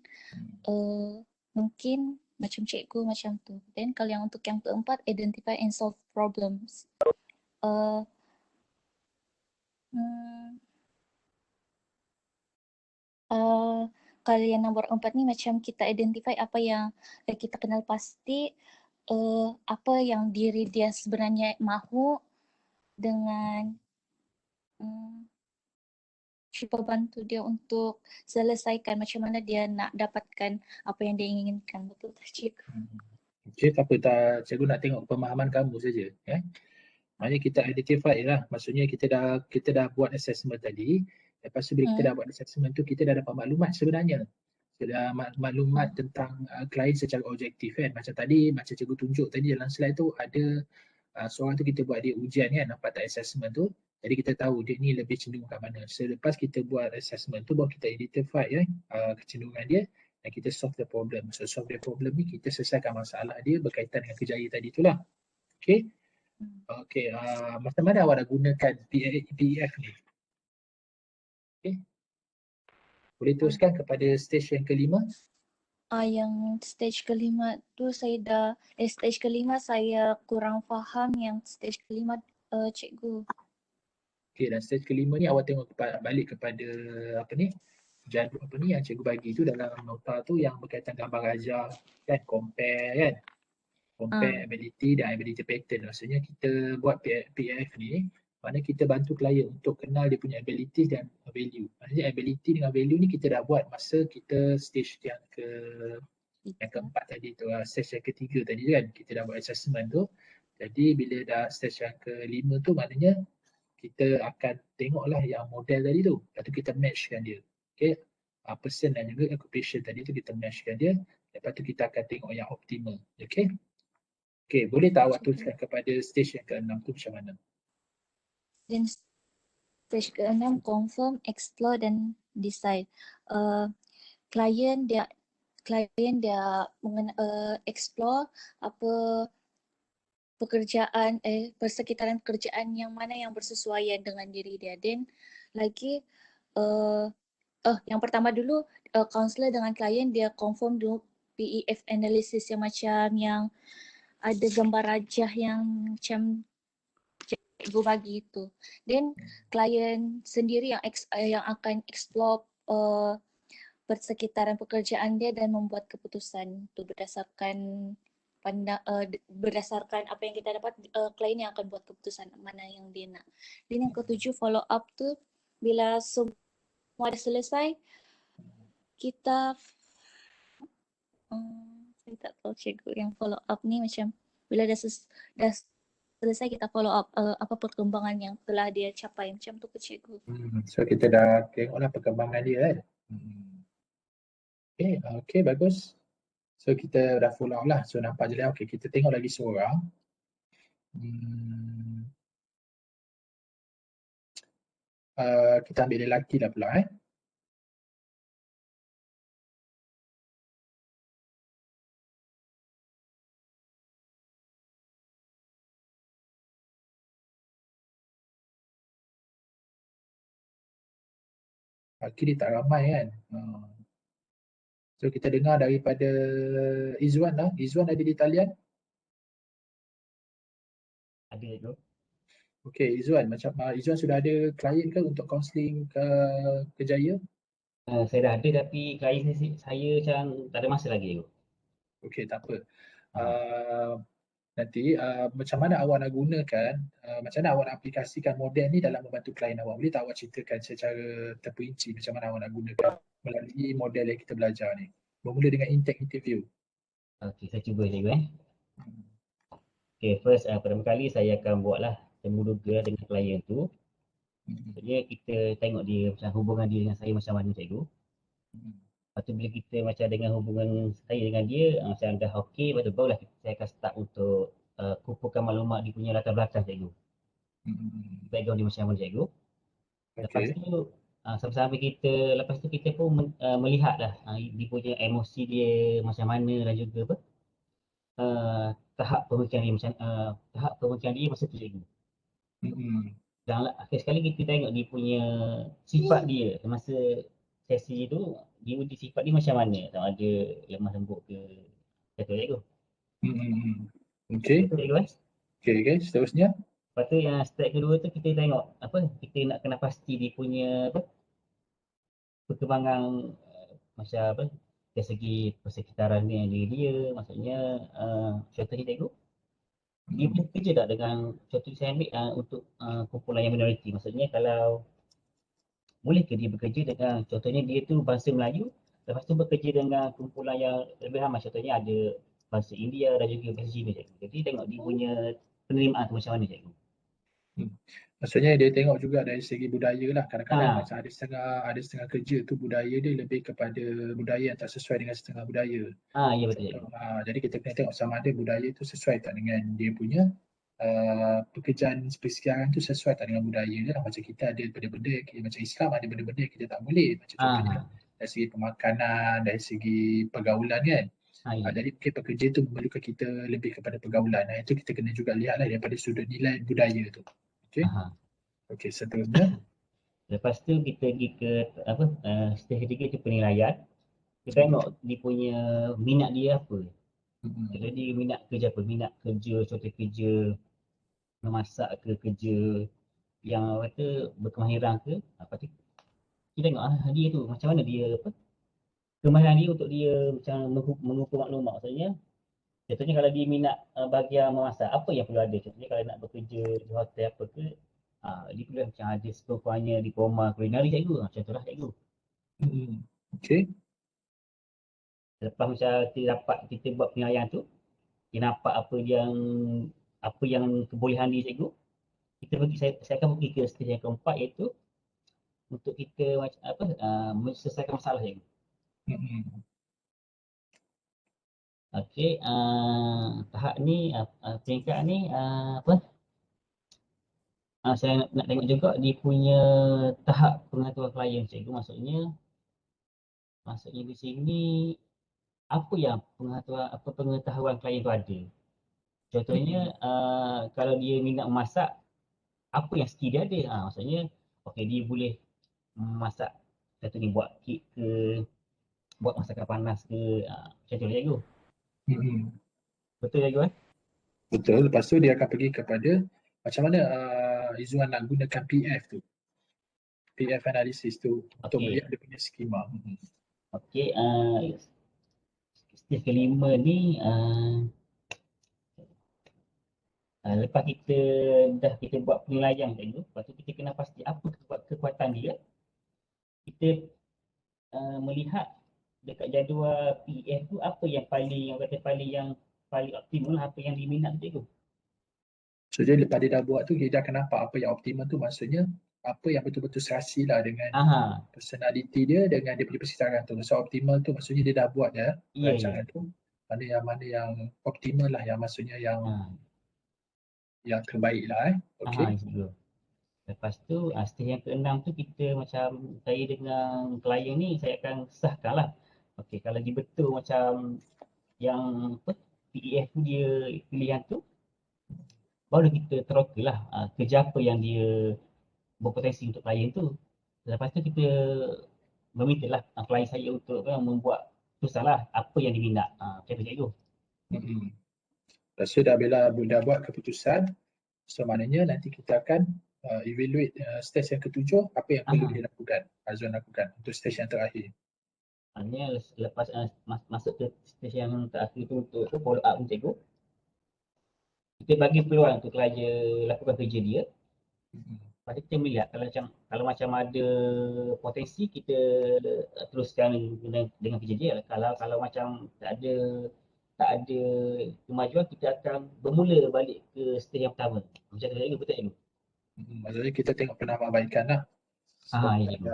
Speaker 7: mungkin macam cikgu macam tu. Then kalau yang untuk yang keempat, identify and solve problems. Kalau yang nombor 4 ni macam kita identify apa yang kita kenal pasti, apa yang diri dia sebenarnya mahu dengan cuba bantu dia untuk selesaikan macam mana dia nak dapatkan apa yang dia inginkan. Betul tak cikgu?
Speaker 1: Okay, tak apa, cikgu nak tengok pemahaman kamu saja. Maknanya kita identify lah, maksudnya kita dah buat assessment tadi. Lepas tu bila kita dah buat assessment tu, kita dah dapat maklumat sebenarnya. Sudah maklumat tentang klien secara objektif kan. Macam tadi, macam cikgu tunjuk tadi dalam slide tu ada seorang tu kita buat dia ujian kan, nampak tak assessment tu. Jadi kita tahu dia ni lebih cenderung kat mana. Selepas kita buat assessment tu, baru kita identify kecenderungan dia dan kita solve the problem. So solve the problem ni kita selesaikan masalah dia berkaitan dengan kerjaya tadi tu lah. Okay. Okay, macam mana awak dah gunakan PEF ni? Okay. Boleh teruskan kepada stage yang kelima?
Speaker 7: Yang stage kelima tu stage kelima saya kurang faham yang stage kelima cikgu.
Speaker 1: Okay, dan stage kelima ni awak tengok balik kepada jadual yang cikgu bagi tu dalam nota tu yang berkaitan gambar rajah kan, compare kan. Compare ability dan ability pattern. Maksudnya kita buat PF ni, mana kita bantu klien untuk kenal dia punya ability dan value. Maksudnya ability dengan value ni kita dah buat masa kita stage yang keempat tadi tu, stage yang ketiga tadi kan, kita dah buat assessment tu. Jadi bila dah stage yang kelima tu, maknanya kita akan tengoklah yang model tadi tu. Lepas tu kita matchkan dia. Okay. Person dan juga occupation tadi tu kita matchkan dia. Lepas tu kita akan tengok yang optimal. Okay. Okay, boleh tak awak teruskan kepada stage yang ke-6 tu macam mana?
Speaker 7: Dan stage ke-6 confirm, explore dan decide. Klien dia explore apa pekerjaan persekitaran pekerjaan yang mana yang bersesuaian dengan diri dia. Dan lagi yang pertama dulu counselor dengan klien dia confirm dulu PEF analysis yang macam yang ada gambar rajah yang macam cikgu bagi itu. Then klien sendiri yang akan explore persekitaran pekerjaan dia dan membuat keputusan tu berdasarkan berdasarkan apa yang kita dapat, klien yang akan buat keputusan mana yang dia nak. Dan yang ketujuh follow up tu bila semua dah selesai kita saya tak tahu cikgu yang follow up ni macam bila dah selesai kita follow up apa perkembangan yang telah dia capai macam tu ke cikgu.
Speaker 1: So kita dah tengoklah perkembangan dia kan. Okay, bagus. So kita dah follow up lah. So nampak je lah. Okay, kita tengok lagi seorang. Kita ambil lelaki lah pula Lelaki dia tak ramai kan. So kita dengar daripada Izwan lah. Izwan ada di talian?
Speaker 8: Ada tu.
Speaker 1: Okay, Izwan, macam Izwan sudah ada klien ke untuk kaunseling ke Kejaya?
Speaker 8: Saya dah ada tapi klien saya macam tak ada masa lagi tu.
Speaker 1: Okay, tak apa. Nanti macam mana awak nak gunakan, macam mana awak nak aplikasikan model ni dalam membantu klien awak? Boleh tak awak ceritakan secara terperinci macam mana awak nak gunakan melalui model yang kita belajar ni? Bermula dengan intake interview.
Speaker 8: Okey, saya cuba cikgu. Okey, first pertama kali saya akan buatlah temu duga dengan klien tu. Maksudnya kita tengok dia macam hubungan dia dengan saya macam mana cikgu. Lepas tu bila kita macam dengan hubungan saya dengan dia macam dah okey, lepas tu barulah saya akan start untuk kumpulkan maklumat dia punya latar belakang cikgu. Background dia macam mana cikgu. Lepas
Speaker 1: Okey.
Speaker 8: tu sambil-sambil kita, lepas tu kita pun melihatlah dia punya emosi dia macam mana dan juga apa tahap pemikiran dia macam tahap pemikiran dia masa tu cikgu. Dan akhir sekali kita tengok dia punya sifat dia masa sesi tu, dia punya sifat dia macam mana, sama ada lemah lembut ke, betul cikgu.
Speaker 1: Okey.
Speaker 8: Betul cikgu kan?
Speaker 1: Okey, seterusnya.
Speaker 8: Lepas tu yang step kedua tu kita tengok apa, kita nak kena pasti dia punya apa perkembangan macam apa dari segi persekitaran dengan diri dia, maksudnya contohnya cikgu, dia boleh kerja tak dengan contoh saya ambil untuk kumpulan yang minoriti, maksudnya kalau boleh ke dia bekerja dengan contohnya dia tu bangsa Melayu, lepas tu bekerja dengan kumpulan yang lebih ramai, contohnya ada bangsa India dan juga bangsa Cina cikgu. Jadi tengok dia punya penerimaan tu macam mana cikgu.
Speaker 1: Maksudnya dia tengok juga dari segi budaya lah. Kadang-kadang macam ada setengah kerja tu budaya dia lebih kepada budaya yang tak sesuai dengan setengah budaya.
Speaker 8: Ya betul cikgu.
Speaker 1: Jadi kita kena tengok sama ada budaya tu sesuai tak dengan dia punya pekerjaan sekarang tu sesuai tak dengan budaya dia. Macam kita ada benda-benda macam Islam ada benda-benda yang kita tak boleh. Macam contohnya dari segi pemakanan, dari segi pergaulan kan. Jadi mungkin pekerja tu memerlukan kita lebih kepada pergaulan. Itu kita kena juga lihatlah daripada sudut nilai budaya tu. Okey, seterusnya.
Speaker 8: Lepas tu kita pergi ke apa step ketiga tu penilaian. Kita tengok dia punya minat dia apa. Kalau dia minat kerja apa, minat kerja contoh kerja memasak ke, kerja yang kata berkemahiran ke, lepas tu kita tengok dia tu macam mana dia apa kemahiran dia untuk dia macam mengumpul maklumat. Maksudnya contohnya kalau dia minat bahagian memasak, apa yang perlu ada, contohnya kalau nak bekerja di hotel apa ke, dia perlu macam ada sekurang-kurangnya diploma kulinari cikgu, contohlah cikgu.
Speaker 1: Okey.
Speaker 8: Lepas macam kita buat penilaian tu, kita nampak apa yang kebolehan dia cikgu, saya akan pergi ke stage yang keempat, iaitu untuk kita macam apa menyelesaikan masalah cikgu. Okey, tahap ni peringkat ni apa saya nak tengok juga dia punya tahap pengetahuan klien cikgu. Maksudnya di sini apa yang pengetahuan klien tu ada. Contohnya kalau dia minat memasak, apa yang skill dia ada. Maksudnya okey, dia boleh masak, contohnya buat kek ke, buat masakan panas ke, contohnya cikgu. Betul cikgu kan?
Speaker 1: Betul. Lepas tu dia akan pergi kepada macam mana Izzuan nak gunakan PF tu. PF analysis tu untuk melihat dia punya skema.
Speaker 8: Okey, stage kelima ni lepas kita buat penilaian cikgu, lepas tu kita kena pasti apa kekuatan dia. Kita melihat dekat jadual PF tu apa yang paling optimal, apa yang diminat cikgu.
Speaker 1: So dia lepas dia dah buat tu, dia akan nampak apa yang optimal tu, maksudnya apa yang betul-betul serasi lah dengan personality dia, dengan dia punya persekitaran tu. So optimal tu maksudnya dia dah buat rancangan tu, mana yang optimal lah, yang maksudnya yang terbaik lah. Okey.
Speaker 8: Lepas tu stage yang keenam tu kita macam saya dengan klien ni saya akan sahkan lah. Okey, kalau dia betul macam yang PEF tu dia pilihan tu, baru kita teroka lah kerja apa yang dia berpotensi untuk klien tu. Lepas tu kita meminta lah klien saya untuk membuat keputusan lah apa yang diminat. Macam tu cikgu.
Speaker 1: Lepas tu dah buat keputusan, so maknanya nanti kita akan evaluate stage yang ketujuh, apa yang perlu dilakukan, Azwan lakukan untuk stage yang terakhir.
Speaker 8: Maknanya lepas masuk ke stage yang terakhir tu untuk follow up cikgu, kita bagi peluang untuk klien lakukan kerja dia. Lepas tu kita melihat kalau macam ada potensi, kita teruskan dengan kerja dia. Kalau macam tak ada tak ada kemajuan, kita akan bermula balik ke stage yang pertama. Macam tu cikgu, betul cikgu?
Speaker 1: Maksudnya kita tengok penambahbaikan lah. Sebab
Speaker 8: Ya cikgu.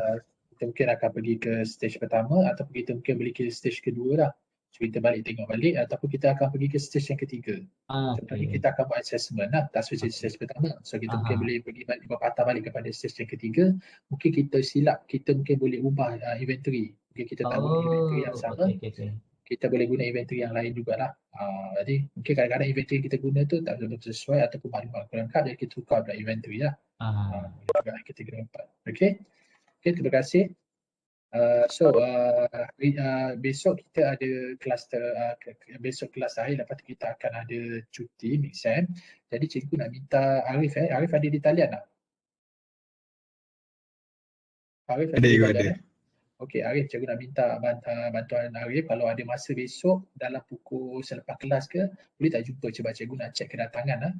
Speaker 1: kita mungkin akan pergi ke stage pertama ataupun kita mungkin boleh ke stage kedua lah. So kita balik tengok balik ataupun kita akan pergi ke stage yang ketiga. Contohnya kita akan buat assessment lah, tak seperti stage pertama. So kita mungkin boleh pergi balik, berpatah balik kepada stage yang ketiga. Mungkin kita silap, kita mungkin boleh ubah inventory. Mungkin kita tak guna inventory yang sama. Kita boleh guna inventory yang lain jugalah. Jadi mungkin kadang-kadang inventory yang kita guna tu tak betul-betul sesuai ataupun maklumat kurang lengkap, jadi kita tukar pula inventory lah. Boleh juga kita guna empat. Okay, terima kasih. Besok kita ada kelas besok kelas akhir, lepas tu kita akan ada cuti mid-sem. Jadi cikgu nak minta Arif Arif ada di talian tak? Arif ada di talian? Okey, Arif, cikgu nak minta bantuan Arif kalau ada masa besok dalam pukul selepas kelas ke, boleh tak jumpa sebab cikgu nak cek kedatangan lah.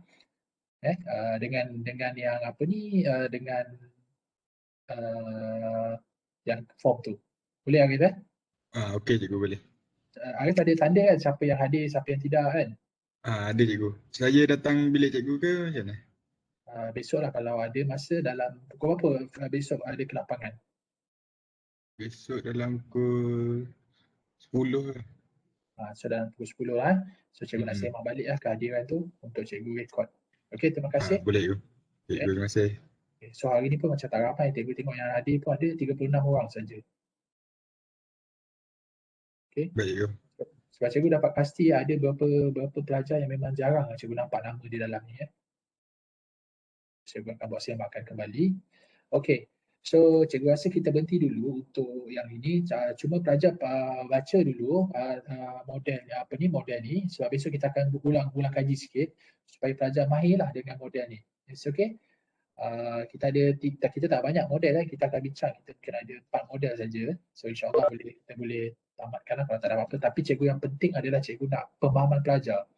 Speaker 1: Dengan yang apa ni, dengan yang form tu. Boleh Arif
Speaker 3: Okey cikgu, boleh.
Speaker 1: Arif ada tanda kan siapa yang hadir, siapa yang tidak kan?
Speaker 3: Ada cikgu. Saya datang bilik cikgu ke macam mana?
Speaker 1: Besok lah kalau ada masa dalam pukul berapa besok ada ke lapangan?
Speaker 3: Besok dalam pukul 10 lah.
Speaker 1: So dalam pukul 10 lah. So cikgu nak semak balik lah kehadiran tu untuk cikgu rekod. Okey, terima kasih.
Speaker 3: Boleh cikgu. Terima kasih.
Speaker 1: So hari ni pun macam tak ramai, cikgu tengok yang hadir pun ada 36 orang saja. Okey.
Speaker 3: Baik cikgu.
Speaker 1: Sebab cikgu dapat pasti ada berapa pelajar yang memang jarang cikgu nampak nama di dalam ni. Cikgu akan buat semakan kembali. Okey. So cikgu rasa kita berhenti dulu untuk yang ini. Cuma pelajar baca dulu model ni sebab besok kita akan ulang kaji sikit supaya pelajar mahirlah dengan model ni. It's okay. Kita tak banyak model kita akan bincang, kita mungkin ada 4 model saja. So insya-Allah kita boleh tamatkanlah kalau tak ada apa-apa. Tapi cikgu yang penting adalah cikgu nak pemahaman pelajar.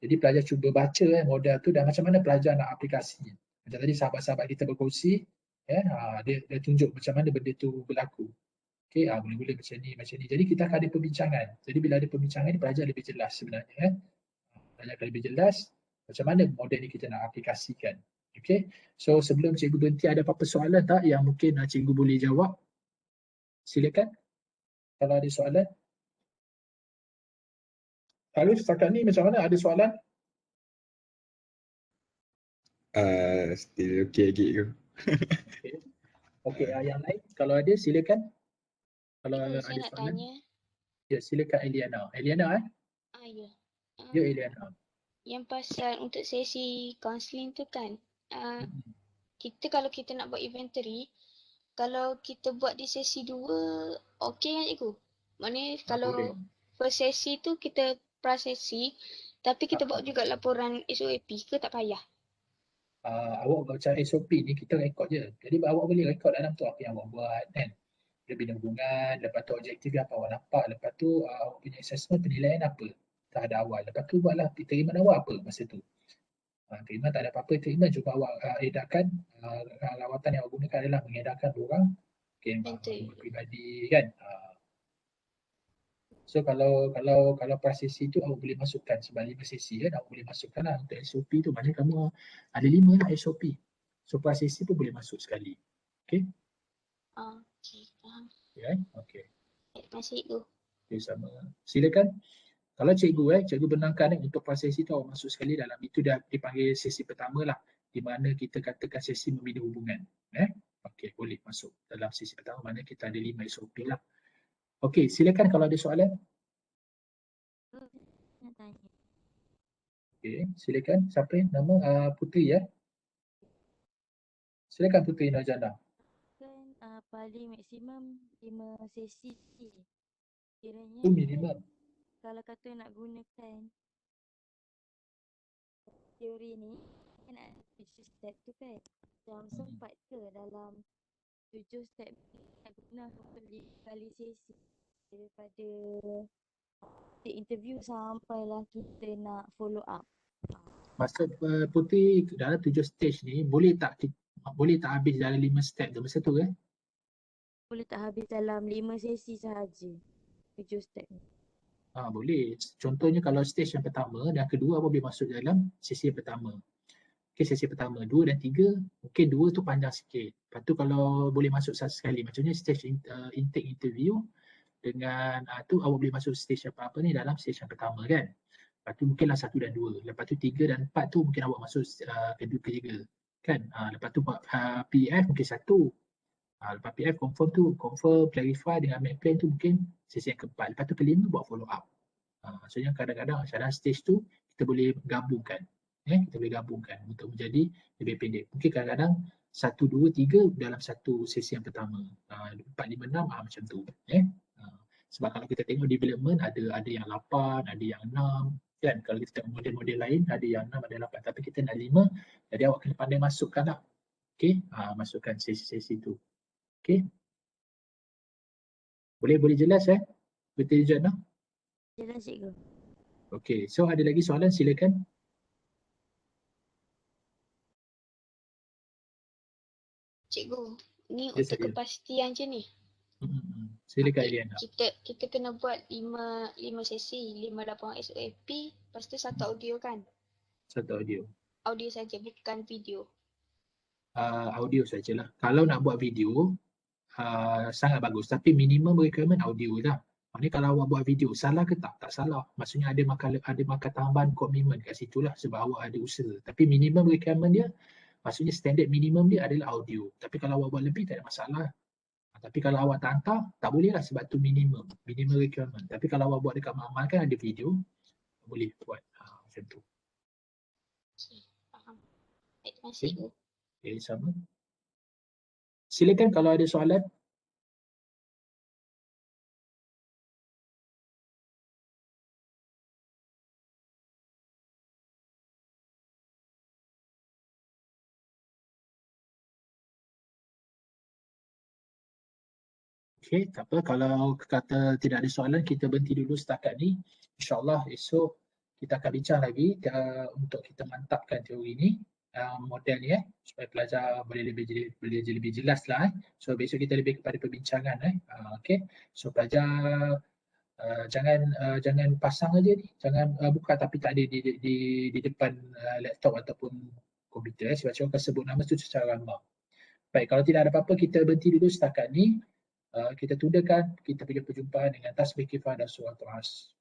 Speaker 1: Jadi pelajar cuba baca model tu dan macam mana pelajar nak aplikasinya. Macam tadi sahabat-sahabat kita berkongsi, dia tunjuk macam mana benda tu berlaku. Okey, boleh macam ni. Jadi kita akan ada perbincangan. Jadi bila ada perbincangan ni pelajar lebih jelas sebenarnya. Pelajar akan lebih jelas macam mana model ni kita nak aplikasikan. Okey. So sebelum cikgu berhenti, ada apa-apa soalan tak yang mungkin cikgu boleh jawab? Silakan. Kalau ada soalan. Arif, setakat ni macam mana? Ada soalan?
Speaker 3: Still okay lagi ke?
Speaker 1: Okey, yang lain kalau ada silakan. Kalau ada
Speaker 6: Saya nak
Speaker 1: soalan.
Speaker 6: tanya.
Speaker 1: Ya, silakan Eliana. Eliana
Speaker 6: Ya.
Speaker 1: Ya Eliana.
Speaker 6: Yang pasal untuk sesi counselling tu kan, kita kalau kita nak buat inventory, kalau kita buat di sesi 2, okey kan cikgu? Maknanya kalau per sesi tu kita prasesi, tapi kita buat juga laporan SOP ke tak payah?
Speaker 1: Awak baca SOP ni kita rekod je. Jadi awak boleh rekod dalam tu apa yang awak buat kan. Dia bina hubungan, lepas tu objektif apa awak nampak, lepas tu awak punya assessment penilaian apa terhadap awal. Lepas tu buatlah teriman awak apa masa tu. Terima tak ada apa-apa, terima cuba awak edarkan lawatan yang awak gunakan adalah mengedarkan orang pribadi kan. So kalau prasesi tu awak boleh masukkan sebab 5 sesi kan, awak boleh masukkan lah untuk SOP tu. Maknanya kamu ada 5 lah SOP. So prasesi pun boleh masuk sekali. Okay?
Speaker 6: Okey, faham.
Speaker 1: Okay.
Speaker 6: Terima kasih cikgu.
Speaker 1: Okay, sama. Silakan. Kalau cikgu benarkan untuk prasesi tu awak masuk sekali dalam itu, dia dipanggil sesi pertama lah, di mana kita katakan sesi membina hubungan. Okey, boleh masuk dalam sesi pertama, mana kita ada 5 SOP lah. Okey, silakan kalau ada soalan.
Speaker 7: Nak tanya.
Speaker 1: Okey, silakan. Siapa nama? Putri ya? Silakan Putri Najana.
Speaker 7: Kan paling maksimum 5 sesi. Kiranya
Speaker 1: itu minimum.
Speaker 7: Kalau kata nak gunakan teori ni, kan ada 7 step tu kan. Macam sempat ke dalam 7 step ni nak guna untuk 5 kali sesi daripada interview sampailah kita nak follow up.
Speaker 1: Maksud Putri dalam 7 stage ni boleh tak habis dalam 5 step tu masa tu kan?
Speaker 7: Boleh tak habis dalam 5 sesi sahaja 7 step ni.
Speaker 1: Boleh. Contohnya kalau stage yang pertama dan kedua boleh masuk dalam sesi yang pertama. Okay, sesi pertama, 2 dan 3, mungkin 2 tu panjang sikit. Lepas tu kalau boleh masuk satu sekali, macamnya stage intake interview dengan tu awak boleh masuk stage apa-apa ni dalam stage yang pertama kan. Lepas tu mungkinlah 1 dan 2. Lepas tu 3 dan 4 tu mungkin awak masuk kedua ketiga kan. Lepas tu PF mungkin 1. Lepas PF confirm clarify dengan main plan tu mungkin sesi yang keempat. Lepas tu kelima buat follow up. Maksudnya kadang-kadang dalam stage tu kita boleh gabungkan. Kita boleh gabungkan untuk menjadi lebih pendek. Mungkin kadang-kadang 1, 2, 3 dalam satu sesi yang pertama. 4, 5, 6 macam tu. Sebab kalau kita tengok development ada yang 8, ada yang 6 kan. Kalau kita tengok model-model lain ada yang 6, ada 8 tapi kita nak 5, jadi awak kena pandai masukkan lah. Okay, masukkan sesi-sesi tu. Okay. Boleh jelas betul Jana?
Speaker 7: Jelas cikgu.
Speaker 1: Okay, so ada lagi soalan silakan.
Speaker 2: Cikgu, ni
Speaker 1: Yes,
Speaker 2: untuk kepastian je ni.
Speaker 1: Silakan Eliana.
Speaker 2: Kita kena buat 5 sesi, 5 laporan SOP, lepas tu 1 audio kan?
Speaker 1: 1 audio.
Speaker 2: Audio saja, bukan video.
Speaker 1: Audio sajalah. Kalau nak buat video, sangat bagus. Tapi minimum requirement audio lah. Maksudnya kalau awak buat video, salah ke tak? Tak salah. Maksudnya ada makan tambahan komitmen kat situ lah sebab awak ada usaha. Tapi minimum requirement dia, maksudnya standard minimum dia adalah audio. Tapi kalau awak buat lebih tak ada masalah. Tapi kalau awak tak hantar, tak boleh lah sebab tu minimum requirement. Tapi kalau awak buat dekat Makmal kan ada video, boleh buat macam tu.
Speaker 2: Okay, faham. Terima kasih.
Speaker 1: Okay, sama. Silakan kalau ada soalan. Okay, tak apa. Kalau kata tidak ada soalan, kita berhenti dulu setakat ni. InsyaAllah esok kita akan bincang lagi untuk kita mantapkan teori ni, model ni supaya pelajar boleh lebih jelas lah. So besok kita lebih kepada perbincangan. Okay, so pelajar jangan pasang aja ni, jangan buka tapi tak ada di depan laptop ataupun komputer sebab saya akan sebut nama tu secara gambar. Baik, kalau tidak ada apa-apa kita berhenti dulu setakat ni. Kita tudakan kita punya perjumpaan dengan tasbih kifayah dan surah As.